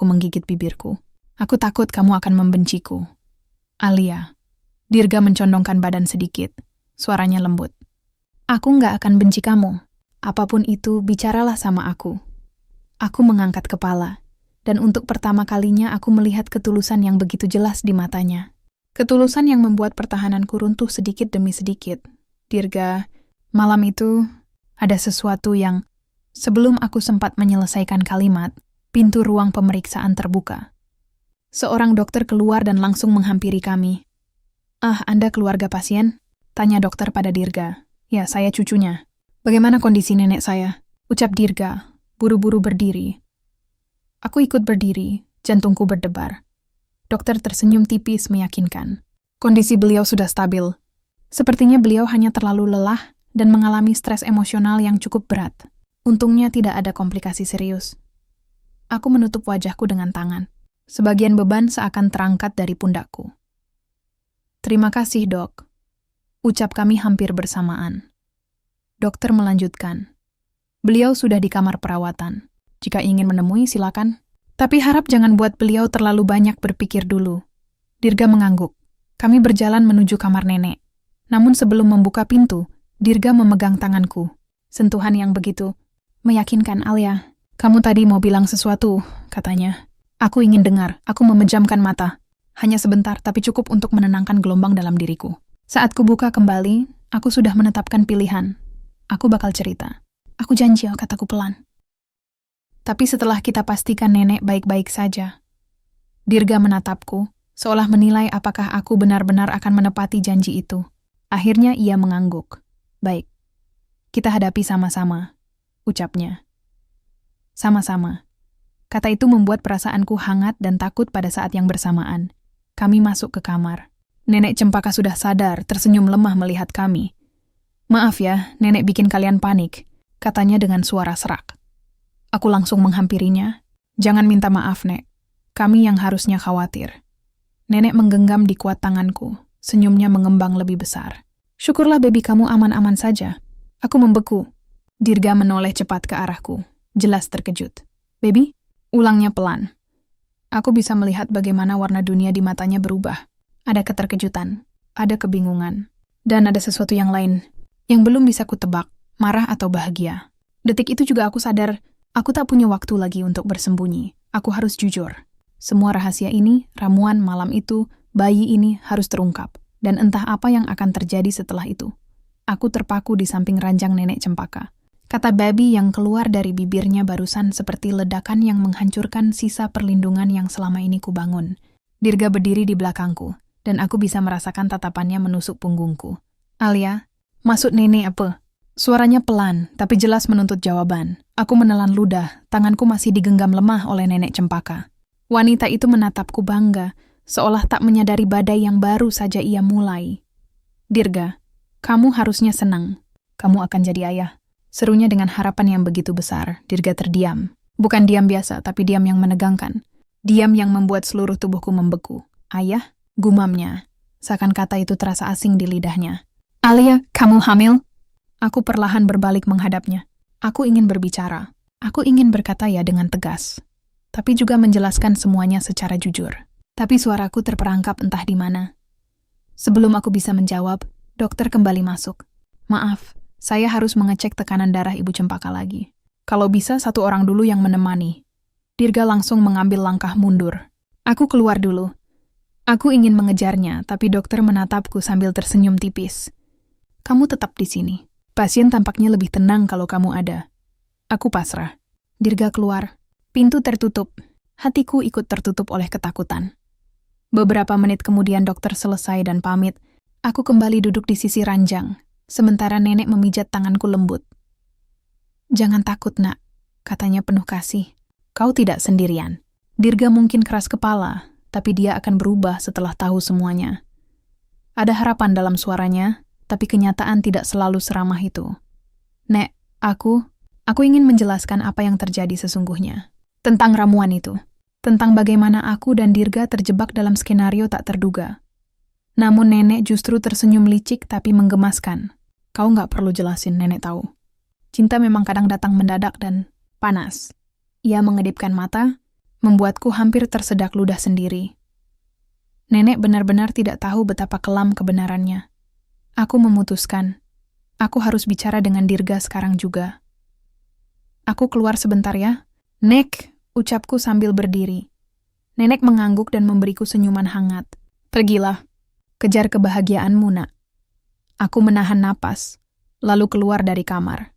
menggigit bibirku. Aku takut kamu akan membenciku. Alia. Dirga mencondongkan badan sedikit. Suaranya lembut. Aku nggak akan benci kamu. Apapun itu, bicaralah sama aku. Aku mengangkat kepala, dan untuk pertama kalinya aku melihat ketulusan yang begitu jelas di matanya. Ketulusan yang membuat pertahananku runtuh sedikit demi sedikit. Dirga, malam itu ada sesuatu yang, sebelum aku sempat menyelesaikan kalimat, pintu ruang pemeriksaan terbuka. Seorang dokter keluar dan langsung menghampiri kami. Anda keluarga pasien? Tanya dokter pada Dirga. Ya, saya cucunya. Bagaimana kondisi nenek saya? Ucap Dirga, buru-buru berdiri. Aku ikut berdiri, jantungku berdebar. Dokter tersenyum tipis meyakinkan. Kondisi beliau sudah stabil. Sepertinya beliau hanya terlalu lelah dan mengalami stres emosional yang cukup berat. Untungnya tidak ada komplikasi serius. Aku menutup wajahku dengan tangan. Sebagian beban seakan terangkat dari pundakku. Terima kasih, Dok. Ucap kami hampir bersamaan. Dokter melanjutkan. Beliau sudah di kamar perawatan. Jika ingin menemui, silakan. Tapi harap jangan buat beliau terlalu banyak berpikir dulu. Dirga mengangguk. Kami berjalan menuju kamar nenek. Namun sebelum membuka pintu, Dirga memegang tanganku. Sentuhan yang begitu meyakinkan. Alia, kamu tadi mau bilang sesuatu, katanya. Aku ingin dengar. Aku memejamkan mata. Hanya sebentar, tapi cukup untuk menenangkan gelombang dalam diriku. Saat kubuka kembali, aku sudah menetapkan pilihan. Aku bakal cerita. Aku janji, kataku pelan. Tapi setelah kita pastikan nenek baik-baik saja. Dirga menatapku, seolah menilai apakah aku benar-benar akan menepati janji itu. Akhirnya ia mengangguk. Baik, kita hadapi sama-sama, ucapnya. Sama-sama. Kata itu membuat perasaanku hangat dan takut pada saat yang bersamaan. Kami masuk ke kamar. Nenek Cempaka sudah sadar, tersenyum lemah melihat kami. Maaf ya, nenek bikin kalian panik, katanya dengan suara serak. Aku langsung menghampirinya. Jangan minta maaf, Nek. Kami yang harusnya khawatir. Nenek menggenggam di kuat tanganku, senyumnya mengembang lebih besar. Syukurlah baby kamu aman-aman saja. Aku membeku. Dirga menoleh cepat ke arahku, jelas terkejut. Baby? Ulangnya pelan. Aku bisa melihat bagaimana warna dunia di matanya berubah. Ada keterkejutan, ada kebingungan, dan ada sesuatu yang lain yang belum bisa kutebak, marah atau bahagia. Detik itu juga aku sadar, aku tak punya waktu lagi untuk bersembunyi. Aku harus jujur. Semua rahasia ini, ramuan malam itu, bayi ini harus terungkap. Dan entah apa yang akan terjadi setelah itu. Aku terpaku di samping ranjang nenek Cempaka. Kata baby yang keluar dari bibirnya barusan seperti ledakan yang menghancurkan sisa perlindungan yang selama ini kubangun. Dirga berdiri di belakangku, dan aku bisa merasakan tatapannya menusuk punggungku. Alia, maksud nenek apa? Suaranya pelan, tapi jelas menuntut jawaban. Aku menelan ludah, tanganku masih digenggam lemah oleh nenek Cempaka. Wanita itu menatapku bangga, seolah tak menyadari badai yang baru saja ia mulai. Dirga, kamu harusnya senang. Kamu akan jadi ayah. Serunya dengan harapan yang begitu besar. Dirga terdiam. Bukan diam biasa, tapi diam yang menegangkan. Diam yang membuat seluruh tubuhku membeku. Ayah? Gumamnya. Seakan kata itu terasa asing di lidahnya. Alia, kamu hamil? Aku perlahan berbalik menghadapnya. Aku ingin berbicara. Aku ingin berkata ya dengan tegas. Tapi juga menjelaskan semuanya secara jujur. Tapi suaraku terperangkap entah di mana. Sebelum aku bisa menjawab, dokter kembali masuk. Maaf, saya harus mengecek tekanan darah Ibu Cempaka lagi. Kalau bisa satu orang dulu yang menemani. Dirga langsung mengambil langkah mundur. Aku keluar dulu. Aku ingin mengejarnya, tapi dokter menatapku sambil tersenyum tipis. Kamu tetap di sini. Pasien tampaknya lebih tenang kalau kamu ada. Aku pasrah. Dirga keluar. Pintu tertutup. Hatiku ikut tertutup oleh ketakutan. Beberapa menit kemudian dokter selesai dan pamit. Aku kembali duduk di sisi ranjang, sementara nenek memijat tanganku lembut. Jangan takut, nak, katanya penuh kasih. Kau tidak sendirian. Dirga mungkin keras kepala, tapi dia akan berubah setelah tahu semuanya. Ada harapan dalam suaranya, tapi kenyataan tidak selalu seramah itu. Nek, aku ingin menjelaskan apa yang terjadi sesungguhnya. Tentang ramuan itu. Tentang bagaimana aku dan Dirga terjebak dalam skenario tak terduga. Namun nenek justru tersenyum licik tapi menggemaskan. Kau nggak perlu jelasin, nenek tahu. Cinta memang kadang datang mendadak dan panas. Ia mengedipkan mata, membuatku hampir tersedak ludah sendiri. Nenek benar-benar tidak tahu betapa kelam kebenarannya. Aku memutuskan, aku harus bicara dengan Dirga sekarang juga. Aku keluar sebentar ya. Nek, ucapku sambil berdiri. Nenek mengangguk dan memberiku senyuman hangat. Pergilah, kejar kebahagiaanmu, nak. Aku menahan napas, lalu keluar dari kamar.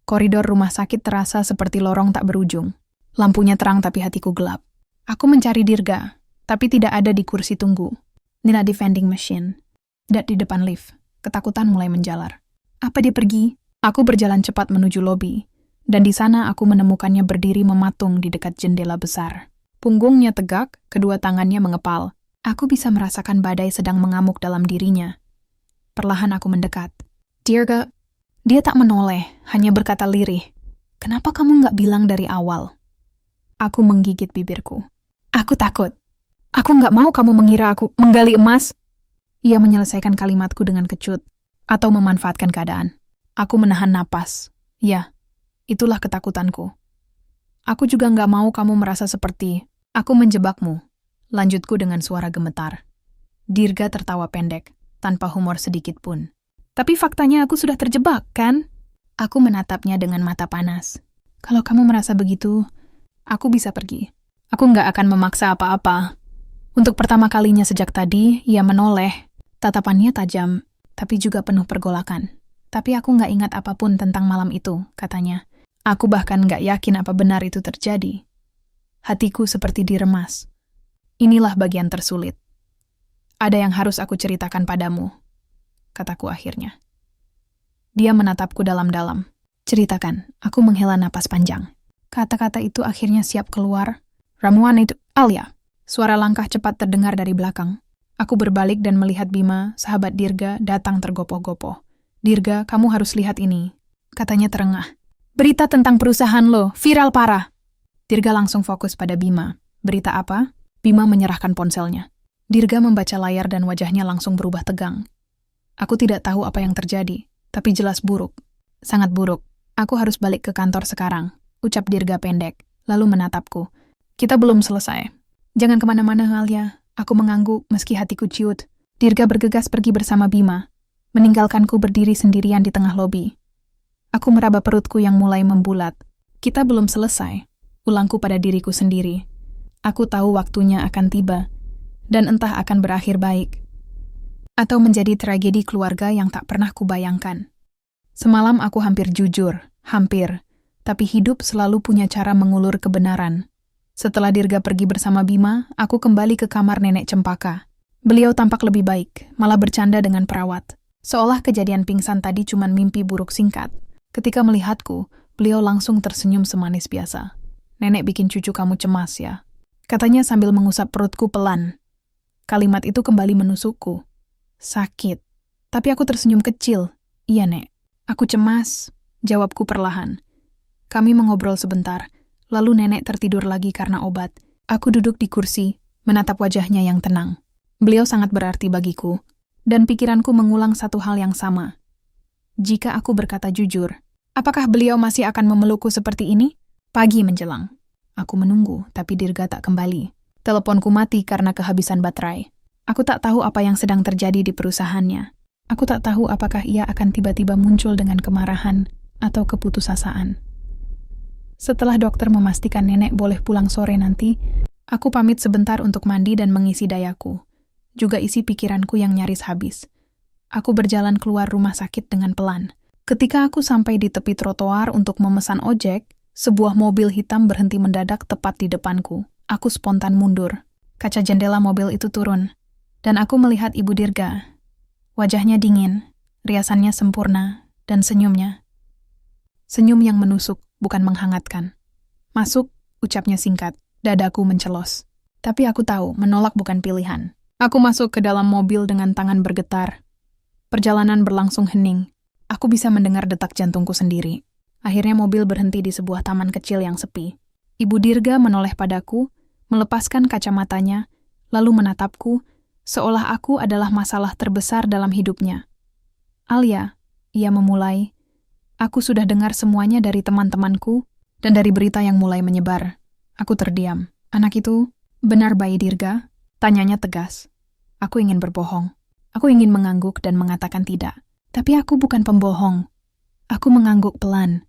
Koridor rumah sakit terasa seperti lorong tak berujung. Lampunya terang tapi hatiku gelap. Aku mencari Dirga, tapi tidak ada di kursi tunggu. Nila di vending machine. Dan di depan lift, ketakutan mulai menjalar. Apa dia pergi? Aku berjalan cepat menuju lobi, dan di sana aku menemukannya berdiri mematung di dekat jendela besar. Punggungnya tegak, kedua tangannya mengepal. Aku bisa merasakan badai sedang mengamuk dalam dirinya. Perlahan aku mendekat. Dirga, dia tak menoleh, hanya berkata lirih. Kenapa kamu nggak bilang dari awal? Aku menggigit bibirku. Aku takut. Aku nggak mau kamu mengira aku menggali emas. Ia menyelesaikan kalimatku dengan kecut, atau memanfaatkan keadaan. Aku menahan napas. Ya, itulah ketakutanku. Aku juga nggak mau kamu merasa seperti aku menjebakmu. Lanjutku dengan suara gemetar. Dirga tertawa pendek, tanpa humor sedikit pun. Tapi faktanya aku sudah terjebak, kan? Aku menatapnya dengan mata panas. Kalau kamu merasa begitu, aku bisa pergi. Aku nggak akan memaksa apa-apa. Untuk pertama kalinya sejak tadi, ia menoleh. Tatapannya tajam, tapi juga penuh pergolakan. Tapi aku nggak ingat apapun tentang malam itu, katanya. Aku bahkan nggak yakin apa benar itu terjadi. Hatiku seperti diremas. Inilah bagian tersulit. Ada yang harus aku ceritakan padamu, kataku akhirnya. Dia menatapku dalam-dalam. Ceritakan, aku menghela napas panjang. Kata-kata itu akhirnya siap keluar. Ramuan itu, Alia. Suara langkah cepat terdengar dari belakang. Aku berbalik dan melihat Bima, sahabat Dirga, datang tergopoh-gopoh. Dirga, kamu harus lihat ini. Katanya terengah. Berita tentang perusahaan lo, viral parah. Dirga langsung fokus pada Bima. Berita apa? Bima menyerahkan ponselnya. Dirga membaca layar dan wajahnya langsung berubah tegang. Aku tidak tahu apa yang terjadi, tapi jelas buruk. Sangat buruk. Aku harus balik ke kantor sekarang, ucap Dirga pendek, lalu menatapku. Kita belum selesai. Jangan kemana-mana, Alia. Aku mengangguk meski hatiku ciut. Dirga bergegas pergi bersama Bima, meninggalkanku berdiri sendirian di tengah lobi. Aku meraba perutku yang mulai membulat. Kita belum selesai, ulangku pada diriku sendiri. Aku tahu waktunya akan tiba, dan entah akan berakhir baik, atau menjadi tragedi keluarga yang tak pernah kubayangkan. Semalam aku hampir jujur, hampir, tapi hidup selalu punya cara mengulur kebenaran. Setelah Dirga pergi bersama Bima, aku kembali ke kamar Nenek Cempaka. Beliau tampak lebih baik, malah bercanda dengan perawat. Seolah kejadian pingsan tadi cuma mimpi buruk singkat. Ketika melihatku, beliau langsung tersenyum semanis biasa. "Nenek bikin cucu kamu cemas ya," katanya sambil mengusap perutku pelan. Kalimat itu kembali menusukku. Sakit. Tapi aku tersenyum kecil. "Iya, Nek. Aku cemas," jawabku perlahan. Kami mengobrol sebentar, lalu nenek tertidur lagi karena obat. Aku duduk di kursi, menatap wajahnya yang tenang. Beliau sangat berarti bagiku, dan pikiranku mengulang satu hal yang sama. Jika aku berkata jujur, apakah beliau masih akan memelukku seperti ini? Pagi menjelang. Aku menunggu, tapi Dirga tak kembali. Teleponku mati karena kehabisan baterai. Aku tak tahu apa yang sedang terjadi di perusahaannya. Aku tak tahu apakah ia akan tiba-tiba muncul dengan kemarahan atau keputusasaan. Setelah dokter memastikan nenek boleh pulang sore nanti, aku pamit sebentar untuk mandi dan mengisi dayaku. Juga isi pikiranku yang nyaris habis. Aku berjalan keluar rumah sakit dengan pelan. Ketika aku sampai di tepi trotoar untuk memesan ojek, sebuah mobil hitam berhenti mendadak tepat di depanku. Aku spontan mundur. Kaca jendela mobil itu turun, dan aku melihat Ibu Dirga. Wajahnya dingin, riasannya sempurna, dan senyumnya. Senyum yang menusuk, bukan menghangatkan. "Masuk," ucapnya singkat. Dadaku mencelos. Tapi aku tahu, menolak bukan pilihan. Aku masuk ke dalam mobil dengan tangan bergetar. Perjalanan berlangsung hening. Aku bisa mendengar detak jantungku sendiri. Akhirnya mobil berhenti di sebuah taman kecil yang sepi. Ibu Dirga menoleh padaku, melepaskan kacamatanya, lalu menatapku, seolah aku adalah masalah terbesar dalam hidupnya. "Alia," ia memulai, "aku sudah dengar semuanya dari teman-temanku dan dari berita yang mulai menyebar." Aku terdiam. "Anak itu benar bayi Dirga?" Tanyanya tegas. Aku ingin berbohong. Aku ingin mengangguk dan mengatakan tidak. Tapi aku bukan pembohong. Aku mengangguk pelan.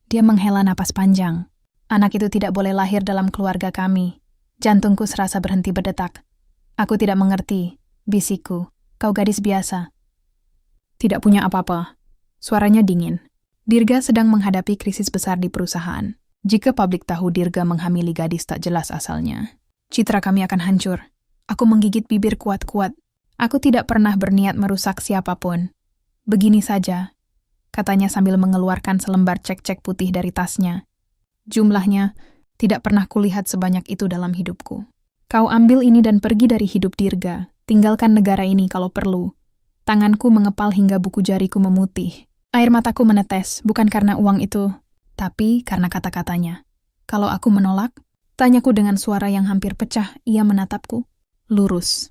Dia menghela napas panjang. "Anak itu tidak boleh lahir dalam keluarga kami." Jantungku serasa berhenti berdetak. "Aku tidak mengerti," bisikku. "Kau gadis biasa." "Tidak punya apa-apa." Suaranya dingin. Dirga sedang menghadapi krisis besar di perusahaan. Jika publik tahu Dirga menghamili gadis tak jelas asalnya, citra kami akan hancur. Aku menggigit bibir kuat-kuat. Aku tidak pernah berniat merusak siapapun. "Begini saja," katanya sambil mengeluarkan selembar cek-cek putih dari tasnya. Jumlahnya tidak pernah kulihat sebanyak itu dalam hidupku. "Kau ambil ini dan pergi dari hidup Dirga. Tinggalkan negara ini kalau perlu." Tanganku mengepal hingga buku jariku memutih. Air mataku menetes, bukan karena uang itu, tapi karena kata-katanya. "Kalau aku menolak?" Tanyaku dengan suara yang hampir pecah. Ia menatapku. "Lurus.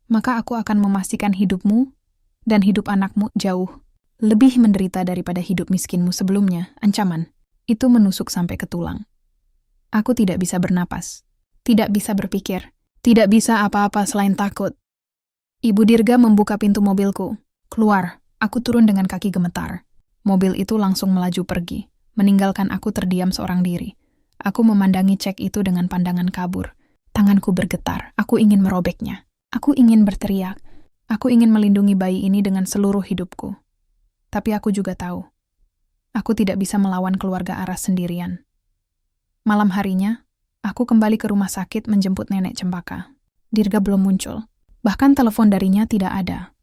Maka aku akan memastikan hidupmu dan hidup anakmu jauh lebih menderita daripada hidup miskinmu sebelumnya." Ancaman itu menusuk sampai ke tulang. Aku tidak bisa bernapas, tidak bisa berpikir, tidak bisa apa-apa selain takut. Ibu Dirga membuka pintu mobilku. Keluar, aku turun dengan kaki gemetar. Mobil itu langsung melaju pergi, meninggalkan aku terdiam seorang diri. Aku memandangi cek itu dengan pandangan kabur. Tanganku bergetar, aku ingin merobeknya. Aku ingin berteriak. Aku ingin melindungi bayi ini dengan seluruh hidupku. Tapi aku juga tahu, aku tidak bisa melawan keluarga Aras sendirian. Malam harinya, aku kembali ke rumah sakit menjemput Nenek Cempaka. Dirga belum muncul. Bahkan telepon darinya tidak ada.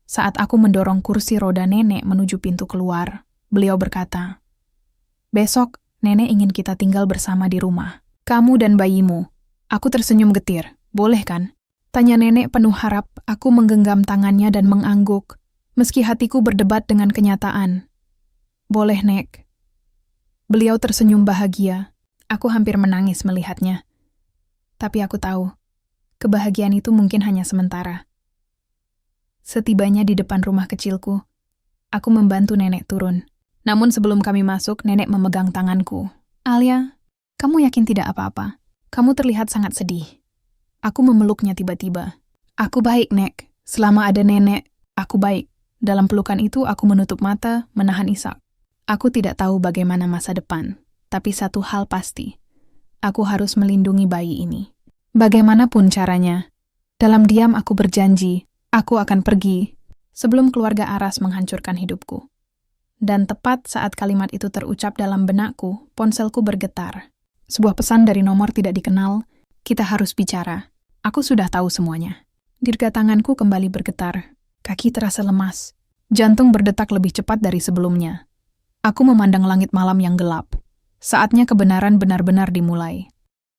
Saat aku mendorong kursi roda nenek menuju pintu keluar, beliau berkata, "Besok, nenek ingin kita tinggal bersama di rumah. Kamu dan bayimu." Aku tersenyum getir. "Boleh kan?" Tanya nenek penuh harap. Aku menggenggam tangannya dan mengangguk, meski hatiku berdebat dengan kenyataan. "Boleh, Nek." Beliau tersenyum bahagia. Aku hampir menangis melihatnya. Tapi aku tahu, kebahagiaan itu mungkin hanya sementara. Setibanya di depan rumah kecilku, aku membantu nenek turun. Namun sebelum kami masuk, nenek memegang tanganku. "Alia, kamu yakin tidak apa-apa? Kamu terlihat sangat sedih." Aku memeluknya tiba-tiba. "Aku baik, Nek. Selama ada nenek, aku baik." Dalam pelukan itu, aku menutup mata, menahan isak. Aku tidak tahu bagaimana masa depan, tapi satu hal pasti. Aku harus melindungi bayi ini. Bagaimanapun caranya. Dalam diam aku berjanji, aku akan pergi sebelum keluarga Aras menghancurkan hidupku. Dan tepat saat kalimat itu terucap dalam benakku, ponselku bergetar. Sebuah pesan dari nomor tidak dikenal, kita harus bicara. Aku sudah tahu semuanya. Dirga tanganku kembali bergetar, kaki terasa lemas. Jantung berdetak lebih cepat dari sebelumnya. Aku memandang langit malam yang gelap. Saatnya kebenaran benar-benar dimulai.